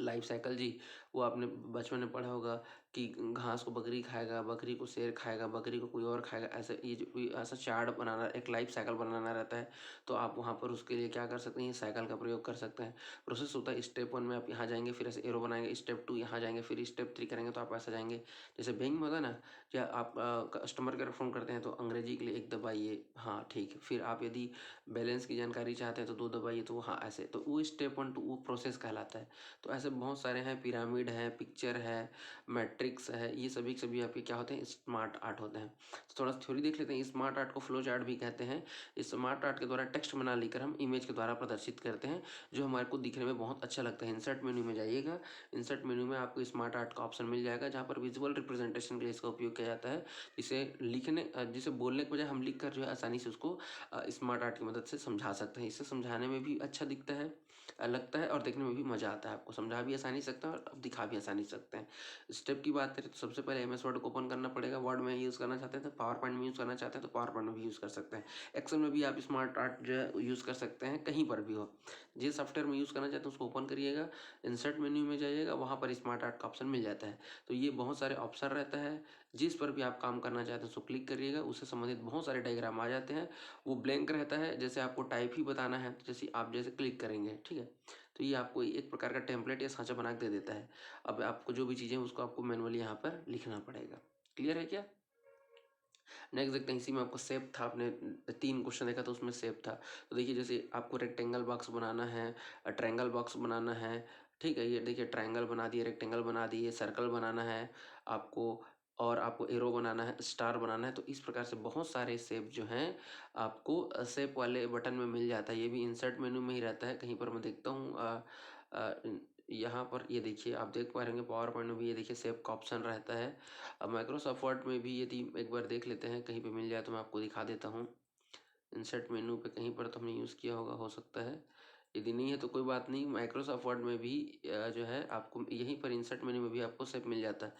लाइफ साइकिल जी, वो आपने बचपन में पढ़ा होगा कि घास को बकरी खाएगा, बकरी को शेर खाएगा, बकरी को कोई और खाएगा, ऐसे ये जो कोई ऐसा चार्ट बनाना, एक लाइफ साइकिल बनाना रहता है। तो आप वहाँ पर उसके लिए क्या कर सकते हैं, ये साइकिल का प्रयोग कर सकते हैं। प्रोसेस होता है, स्टेप 1 में आप यहाँ जाएंगे, फिर ऐसे एरो बनाएंगे, स्टेप 2 यहाँ जाएंगे, फिर स्टेप 3 करेंगे तो आप ऐसा जाएंगे। जैसे बैंक में होता है ना, या आप कस्टमर केयर फ़ोन करते हैं तो अंग्रेजी के लिए 1 दबाइए, हाँ ठीक है। फिर आप यदि बैलेंस की जानकारी चाहते हैं तो 2 दबाइए, तो हाँ ऐसे, तो वो स्टेप 1 2 वो प्रोसेस कहलाता है। तो ऐसे बहुत सारे हैं, पिरामिड है, पिक्चर है, मैट्रिक्स है, ये सभी के सभी आपके क्या होते हैं, स्मार्ट आर्ट होते हैं। तो थोड़ा सा थ्योरी देख लेते हैं। स्मार्ट आर्ट को फ्लो चार्ट भी कहते हैं। इस स्मार्ट आर्ट के द्वारा टेक्स्ट बना लेकर हम इमेज के द्वारा प्रदर्शित करते हैं, जो हमारे को दिखने में बहुत अच्छा लगता है। इंसर्ट मेन्यू में जाइएगा, इंसर्ट मेन्यू में आपको स्मार्ट आर्ट का ऑप्शन मिल जाएगा, जहाँ पर विजुअल रिप्रेजेंटेशन के लिए इसका उपयोग किया जाता है। जिसे बोलने के बजाय हम लिख कर जो है आसानी से उसको स्मार्ट आर्ट की मदद से समझा सकते हैं। इससे समझाने में भी अच्छा दिखता है, लगता है, और देखने में भी मज़ा आता है। आपको समझा भी आसानी से सकते हैं और दिखा भी आसानी से सकते हैं। स्टेप की बात करें तो सबसे पहले MS वर्ड को ओपन करना पड़ेगा। वर्ड में यूज़ करना चाहते हैं तो पावर पॉइंट में यूज़ करना चाहते हैं तो पावर पॉइंट में भी यूज़ कर सकते हैं। एक्सेल में भी आप स्मार्ट आर्ट जो है यूज़ कर सकते हैं, कहीं पर भी हो। जिस सॉफ्टवेयर में यूज़ करना चाहते हैं उसको ओपन करिएगा, इंसर्ट मेन्यू में जाइएगा, वहाँ पर स्मार्ट आर्ट का ऑप्शन मिल जाता है। तो ये बहुत सारे ऑप्शन रहता है, जिस पर भी आप काम करना चाहते हैं उसको क्लिक करिएगा, उससे संबंधित बहुत सारे डायग्राम आ जाते हैं। वो ब्लैंक रहता है, जैसे आपको टाइप ही बताना है, जैसे आप जैसे क्लिक करेंगे, ठीक है। तो ये आपको एक प्रकार का टेम्पलेट या सांचा बना के दे देता है। अब आपको जो भी चीज़ें हैं उसको आपको मैनुअली यहाँ पर लिखना पड़ेगा। क्लियर है क्या? नेक्स्ट देखते हैं, इसी में आपको शेप था, आपने 3 क्वेश्चन देखा तो उसमें शेप था। तो देखिए, जैसे आपको रेक्टेंगल बॉक्स बनाना है, ट्रायंगल बॉक्स बनाना है, ठीक है। ये देखिए ट्रायंगल बना दिए, रेक्टेंगल बना दिए, सर्कल बनाना है आपको, और आपको एरो बनाना है, स्टार बनाना है। तो इस प्रकार से बहुत सारे शेप जो हैं आपको शेप वाले बटन में मिल जाता है। ये भी इंसर्ट मेन्यू में ही रहता है, कहीं पर मैं देखता हूँ यहाँ पर। ये देखिए, आप देख पा रहे होंगे पावर पॉइंट में भी, ये देखिए शेप का ऑप्शन रहता है। अब माइक्रोसॉफ्ट वर्ड में भी यदि एक बार देख लेते हैं, कहीं पे मिल जाए तो मैं आपको दिखा देता हूँ। इंसर्ट मेन्यू पे कहीं पर तो हमने यूज़ किया होगा, हो सकता है। यदि नहीं है तो कोई बात नहीं, माइक्रोसॉफ्ट वर्ड में भी जो है आपको यहीं पर इंसर्ट मेन्यू में भी आपको शेप मिल जाता है।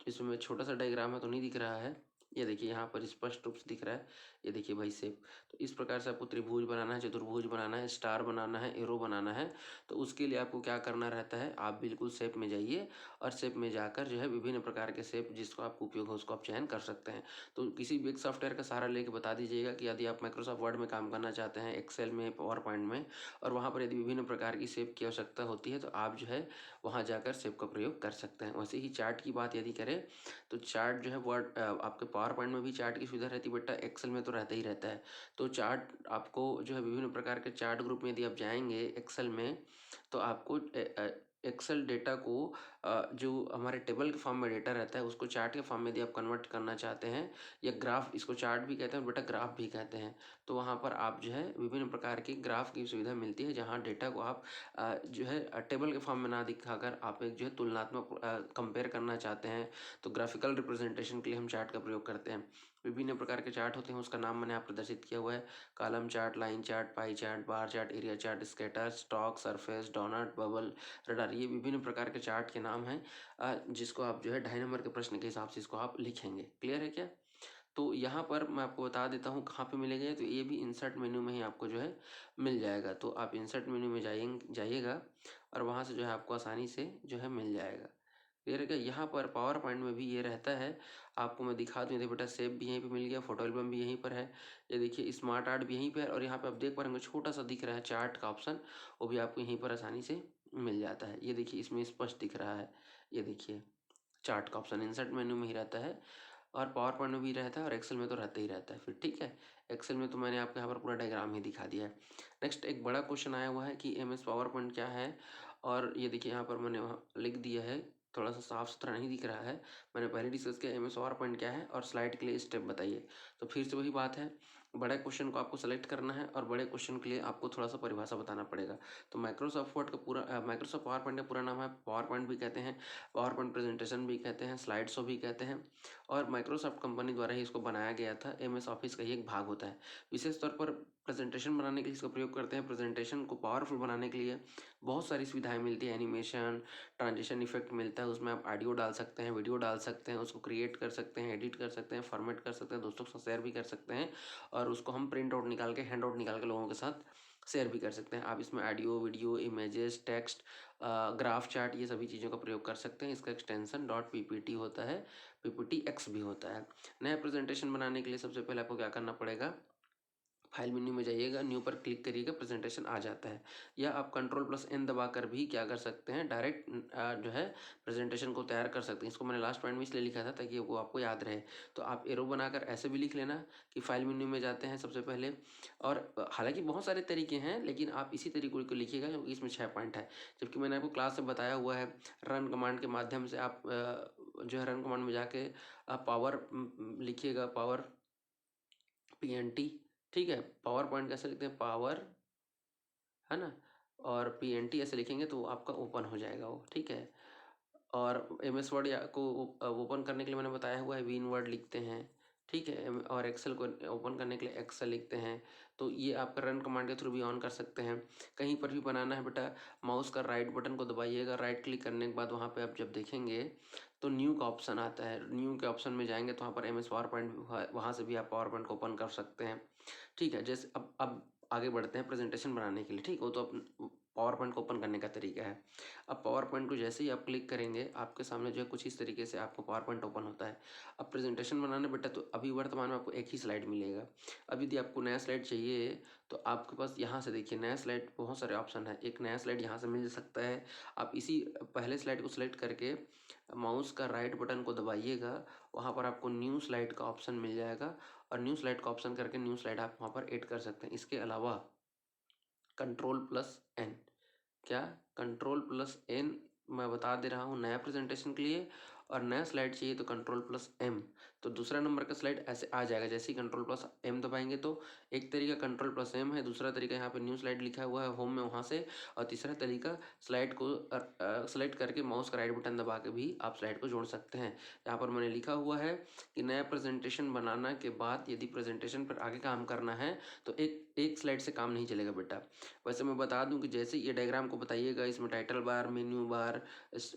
इसमें छोटा सा डायग्राम है तो नहीं दिख रहा है, ये देखिए यहाँ पर स्पष्ट रूप से दिख रहा है, ये देखिए भाई शेप। तो इस प्रकार से आपको त्रिभुज बनाना है, चतुर्भुज बनाना है, स्टार बनाना है, एरो बनाना है। तो उसके लिए आपको क्या करना रहता है, आप बिल्कुल शेप में जाइए और शेप में जाकर जो है विभिन्न प्रकार के शेप जिसको आपको उपयोग हो उसको आप चयन कर सकते हैं। तो किसी भी एक सॉफ्टवेयर का सहारा लेके बता दीजिएगा कि यदि आप माइक्रोसॉफ्ट वर्ड में काम करना चाहते हैं, एक्सेल में, पावर पॉइंट में, और वहाँ पर यदि विभिन्न प्रकार की शेप की आवश्यकता होती है तो आप जो है वहाँ जाकर शेप का प्रयोग कर सकते हैं। वैसे ही चार्ट की बात यदि करें तो चार्ट जो है वर्ड आपके पावर पॉइंट में भी चार्ट की सुविधा रहती है, बेटा एक्सेल में तो रहता ही रहता है। तो चार्ट आपको जो है विभिन्न प्रकार के चार्ट ग्रुप में यदि आप जाएंगे एक्सेल में तो आपको एक्सेल डेटा को जो हमारे टेबल के फॉर्म में डेटा रहता है उसको चार्ट के फॉर्म में यदि आप कन्वर्ट करना चाहते हैं, या ग्राफ, इसको चार्ट भी कहते हैं बेटा, ग्राफ भी कहते हैं, तो वहाँ पर आप जो है विभिन्न प्रकार की ग्राफ की सुविधा मिलती है जहाँ डेटा को आप जो है टेबल के फॉर्म में ना दिखाकर आप एक जो है तुलनात्मक कंपेयर करना चाहते हैं तो ग्राफिकल रिप्रेजेंटेशन के लिए हम चार्ट का प्रयोग करते हैं। विभिन्न प्रकार के चार्ट होते हैं, उसका नाम मैंने आप प्रदर्शित किया हुआ है, column chart, line chart, pie chart, bar chart, area chart, scatter, stock, surface, donut, bubble, radar, ये विभिन्न प्रकार के चार्ट के नाम हैं जिसको आप जो है 2.5 नंबर के प्रश्न के हिसाब से इसको आप लिखेंगे। क्लियर है क्या? तो यहाँ पर मैं आपको बता देता हूँ कहाँ पे मिलेगा, तो ये भी इंसर्ट मेन्यू में ही आपको जो है मिल जाएगा। तो आप इंसर्ट मेन्यू में जाइएगा और वहाँ से जो है आपको आसानी से जो है मिल जाएगा। क्लियर है क्या? यहाँ पर पावर पॉइंट में भी ये रहता है, आपको मैं दिखा दूँ, देखिए बेटा शेप भी यहीं पे मिल गया, फोटो एल्बम भी यहीं पर है, ये देखिए स्मार्ट आर्ट भी यहीं पे है, और यहाँ पे आप देख पा रहे होंगे छोटा सा दिख रहा है चार्ट का ऑप्शन, वो भी आपको यहीं पर आसानी से मिल जाता है। ये देखिए इसमें स्पष्ट दिख रहा है, ये देखिए चार्ट का ऑप्शन इंसर्ट मेन्यू में ही रहता है, और पावर पॉइंट में भी रहता है, और एक्सेल में तो रहता ही रहता है। फिर ठीक है, एक्सेल में तो मैंने आपको यहाँ पर पूरा डायग्राम ही दिखा दिया है। नेक्स्ट एक बड़ा क्वेश्चन आया हुआ है कि एम एस पावर पॉइंट क्या है, और ये देखिए यहाँ पर मैंने वहाँ लिख दिया है, थोड़ा सा साफ सुथरा नहीं दिख रहा है, मैंने पहले डिस्कस किया एम एस पावर पॉइंट क्या है और स्लाइड के लिए स्टेप बताइए। तो फिर से वही बात है, बड़े क्वेश्चन को आपको सेलेक्ट करना है और बड़े क्वेश्चन के लिए आपको थोड़ा सा परिभाषा बताना पड़ेगा। तो माइक्रोसॉफ्ट वर्ड का पूरा माइक्रोसॉफ्ट पावर पॉइंट का पूरा नाम है, पावर पॉइंट भी कहते हैं, पावर पॉइंट प्रेजेंटेशन भी कहते हैं, स्लाइड शो भी कहते हैं, और माइक्रोसॉफ्ट कंपनी द्वारा ही इसको बनाया गया था। एम एस ऑफिस का ही एक भाग होता है। विशेष तौर पर प्रेजेंटेशन बनाने के लिए इसका प्रयोग करते हैं। प्रेजेंटेशन को पावरफुल बनाने के लिए बहुत सारी सुविधाएं मिलती है, एनिमेशन, ट्रांजिशन इफेक्ट मिलता है, उसमें आप ऑडियो डाल सकते हैं, वीडियो डाल सकते हैं, उसको क्रिएट कर सकते हैं, एडिट कर सकते हैं, फॉर्मेट कर सकते हैं, दोस्तों के साथ शेयर भी कर सकते हैं, और उसको हम प्रिंट आउट निकाल के, हैंड आउट निकाल के लोगों के साथ शेयर भी कर सकते हैं। आप इसमें audio, video, images, text, graph chart, ये सभी चीज़ों का प्रयोग कर सकते हैं। इसका एक्सटेंशन डॉट पीपीटी होता है, पीपीटी एक्स भी होता है। नया प्रेजेंटेशन बनाने के लिए सबसे पहले आपको क्या करना पड़ेगा, फाइल मेन्यू में जाइएगा, न्यू पर क्लिक करिएगा, प्रेजेंटेशन आ जाता है। या आप कंट्रोल+N दबाकर भी क्या कर सकते हैं, डायरेक्ट जो है प्रेजेंटेशन को तैयार कर सकते हैं। इसको मैंने लास्ट पॉइंट में इसलिए लिखा था ताकि वो आपको याद रहे। तो आप एरो बनाकर ऐसे भी लिख लेना कि फाइल मेन्यू में जाते हैं सबसे पहले, और हालांकि बहुत सारे तरीके हैं लेकिन आप इसी तरीके को लिखिएगा क्योंकि इसमें 6 पॉइंट है। जबकि मैंने आपको क्लास में बताया हुआ है, रन कमांड के माध्यम से आप जो है रन कमांड में जाके आप पावर लिखिएगा, पावर PNT, ठीक है, पावर पॉइंट कैसे लिखते हैं, पावर, है ना, और PNT ऐसे लिखेंगे तो आपका ओपन हो जाएगा वो, ठीक है। और MS वर्ड या को ओपन करने के लिए मैंने बताया हुआ है, विन वर्ड लिखते हैं, ठीक है, और एक्सेल को ओपन करने के लिए एक्सेल लिखते हैं। तो ये आपका रन कमांड के थ्रू भी ऑन कर सकते हैं। कहीं पर भी बनाना है बेटा, माउस का राइट बटन को दबाइएगा, राइट क्लिक करने के बाद वहाँ पे आप जब देखेंगे तो न्यू का ऑप्शन आता है, न्यू के ऑप्शन में जाएंगे तो वहाँ पर MS पावर पॉइंट, वहाँ से भी आप पावर पॉइंट को ओपन कर सकते हैं। ठीक है, जैसे अब आगे बढ़ते हैं प्रेजेंटेशन बनाने के लिए, ठीक, वो तो पावर पॉइंट को ओपन करने का तरीका है। अब पावर पॉइंट को जैसे ही आप क्लिक करेंगे आपके सामने जो है कुछ इस तरीके से आपको पावर पॉइंट ओपन होता है। अब प्रेजेंटेशन बनाना बेटा, तो अभी वर्तमान में आपको एक ही स्लाइड मिलेगा। अब यदि आपको नया स्लाइड चाहिए तो आपके पास यहाँ से देखिए नया स्लाइड, बहुत सारे ऑप्शन है, एक नया स्लाइड यहाँ से मिल सकता है। आप इसी पहले स्लाइड को सिलेक्ट करके माउस का राइट बटन को दबाइएगा, वहाँ पर आपको न्यू स्लाइड का ऑप्शन मिल जाएगा, और न्यू स्लाइड का ऑप्शन करके न्यू स्लाइड आप वहाँ पर ऐड कर सकते हैं। इसके अलावा कंट्रोल+N, क्या, कंट्रोल+N मैं बता दे रहा हूँ नया प्रेजेंटेशन के लिए, और नया स्लाइड चाहिए तो कंट्रोल+M। तो दूसरा नंबर का स्लाइड ऐसे आ जाएगा, जैसे ही कंट्रोल+M दबाएंगे तो एक तरीका कंट्रोल+M है, दूसरा तरीका यहाँ पे न्यू स्लाइड लिखा हुआ है होम में वहाँ से, और तीसरा तरीका स्लाइड को सेलेक्ट करके माउस का राइट बटन दबा के भी आप स्लाइड को जोड़ सकते हैं। यहाँ पर मैंने लिखा हुआ है कि नया प्रेजेंटेशन बनाना के बाद यदि प्रेजेंटेशन पर आगे काम करना है तो एक स्लाइड से काम नहीं चलेगा बेटा। वैसे मैं बता दूं कि जैसे ये डायग्राम को बताइएगा, इसमें टाइटल बार, मेन्यू बार,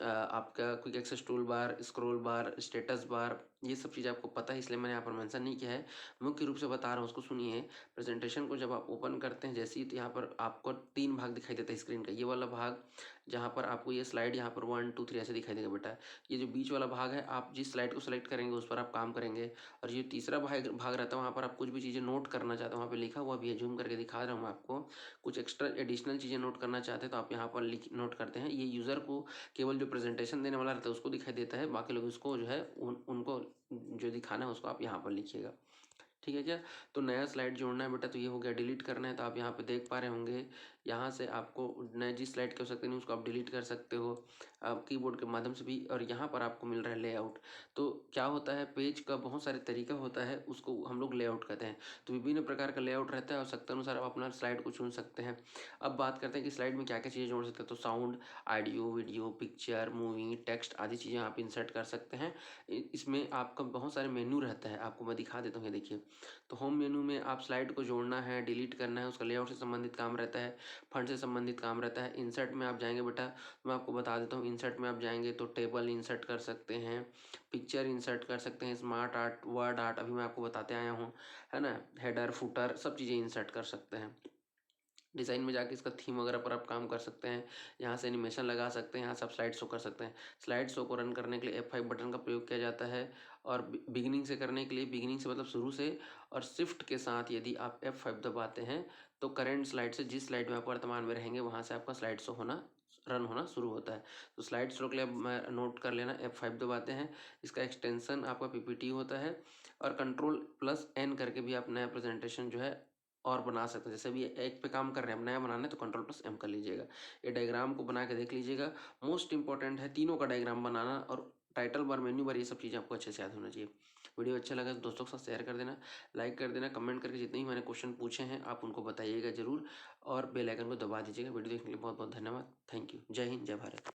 आपका quick access tool bar, scroll bar, status bar, ये सब चीज़ आपको पता है, इसलिए मैंने यहाँ पर मेंशन नहीं किया है। मुख्य रूप से बता रहा हूँ उसको सुनिए। प्रेजेंटेशन को जब आप ओपन करते हैं जैसे ही, तो यहाँ पर आपको 3 भाग दिखाई देता है स्क्रीन का। ये वाला भाग जहाँ पर आपको ये स्लाइड यहाँ पर 1 2 3 ऐसे दिखाई देगा बेटा। ये जो बीच वाला भाग है, आप जिस स्लाइड को सेलेक्ट करेंगे उस पर आप काम करेंगे। और ये तीसरा भाग भाग रहता है, वहाँ पर आप कुछ भी चीज़ें नोट करना चाहते हो, वहाँ पर लिखा हुआ भी है, जूम करके दिखा रहा हूँ मैं आपको। कुछ एक्स्ट्रा एडिशनल चीज़ें नोट करना चाहते हैं तो आप यहाँ पर लिख नोट करते हैं। ये यूज़र को केवल जो प्रेजेंटेशन देने वाला रहता है उसको दिखाई देता है, बाकी लोग उसको जो है उनको जो दिखाना है उसको आप यहाँ पर लिखिएगा। ठीक है क्या? तो नया स्लाइड जोड़ना है बेटा, तो ये हो गया। डिलीट करना है तो आप यहाँ पे देख पा रहे होंगे, यहाँ से आपको नए जिस स्लाइड के हो सकते नहीं उसको आप डिलीट कर सकते हो आप कीबोर्ड के माध्यम से भी। और यहाँ पर आपको मिल रहा है लेआउट। तो क्या होता है, पेज का बहुत सारे तरीका होता है, उसको हम लोग लेआउट कहते हैं। तो विभिन्न प्रकार का लेआउट रहता है, आवश्यकता अनुसार आप अपना स्लाइड को चुन सकते हैं। अब बात करते हैं कि स्लाइड में क्या क्या चीज़ें जोड़ सकते हैं। तो sound, audio, video, picture, movie, text आदि चीज़ें आप इंसर्ट कर सकते हैं। इसमें आपका बहुत सारे मेन्यू रहता है, आपको मैं दिखा देता हूँ, ये देखिए। तो होम मेनू में आप स्लाइड को जोड़ना है, डिलीट करना है, उसका लेआउट से संबंधित काम रहता है, फंड से संबंधित काम रहता है। इंसर्ट में आप जाएंगे बेटा, मैं आपको बता देता हूँ। इंसर्ट में आप जाएंगे तो टेबल इंसर्ट कर सकते हैं, पिक्चर इंसर्ट कर सकते हैं, स्मार्ट आर्ट, वर्ड आर्ट अभी मैं आपको बताते आया हूँ, है ना। हेडर, फुटर सब चीज़ें इंसर्ट कर सकते हैं। डिज़ाइन में जाके इसका थीम वगैरह पर आप काम कर सकते हैं। यहाँ से एनिमेशन लगा सकते हैं, यहाँ से आप स्लाइड शो कर सकते हैं। स्लाइड शो को रन करने के लिए F5 बटन का प्रयोग किया जाता है। और बिगिनिंग से करने के लिए, बिगिनिंग से मतलब शुरू से, और शिफ्ट के साथ यदि आप F5 दबाते हैं तो करेंट स्लाइड से, जिस स्लाइड में आप वर्तमान में रहेंगे वहाँ से आपका स्लाइड शो होना, रन होना शुरू होता है। तो स्लाइड शो के लिए मैं नोट कर लेना, F5 दबाते हैं। इसका एक्सटेंशन आपका PPT होता है। और Ctrl+N करके भी आप नया प्रेजेंटेशन जो है और बना सकते हैं। जैसे अभी एक पे काम कर रहे हैं, अब नया बनाना है तो Ctrl+M कर लीजिएगा। ये डायग्राम को बना के देख लीजिएगा। मोस्ट इंपॉर्टेंट है तीनों का डायग्राम बनाना, और टाइटल बार, मेन्यू बार, ये सब चीज़ें आपको अच्छे से याद होना चाहिए। वीडियो अच्छा लगा तो दोस्तों के साथ शेयर कर देना, लाइक कर देना, कमेंट करके जितने भी मैंने क्वेश्चन पूछे हैं आप उनको बताइएगा जरूर, और बेल आइकन को दबा दीजिएगा। वीडियो देखने के लिए बहुत बहुत धन्यवाद। Thank you. जय हिंद, जय भारत।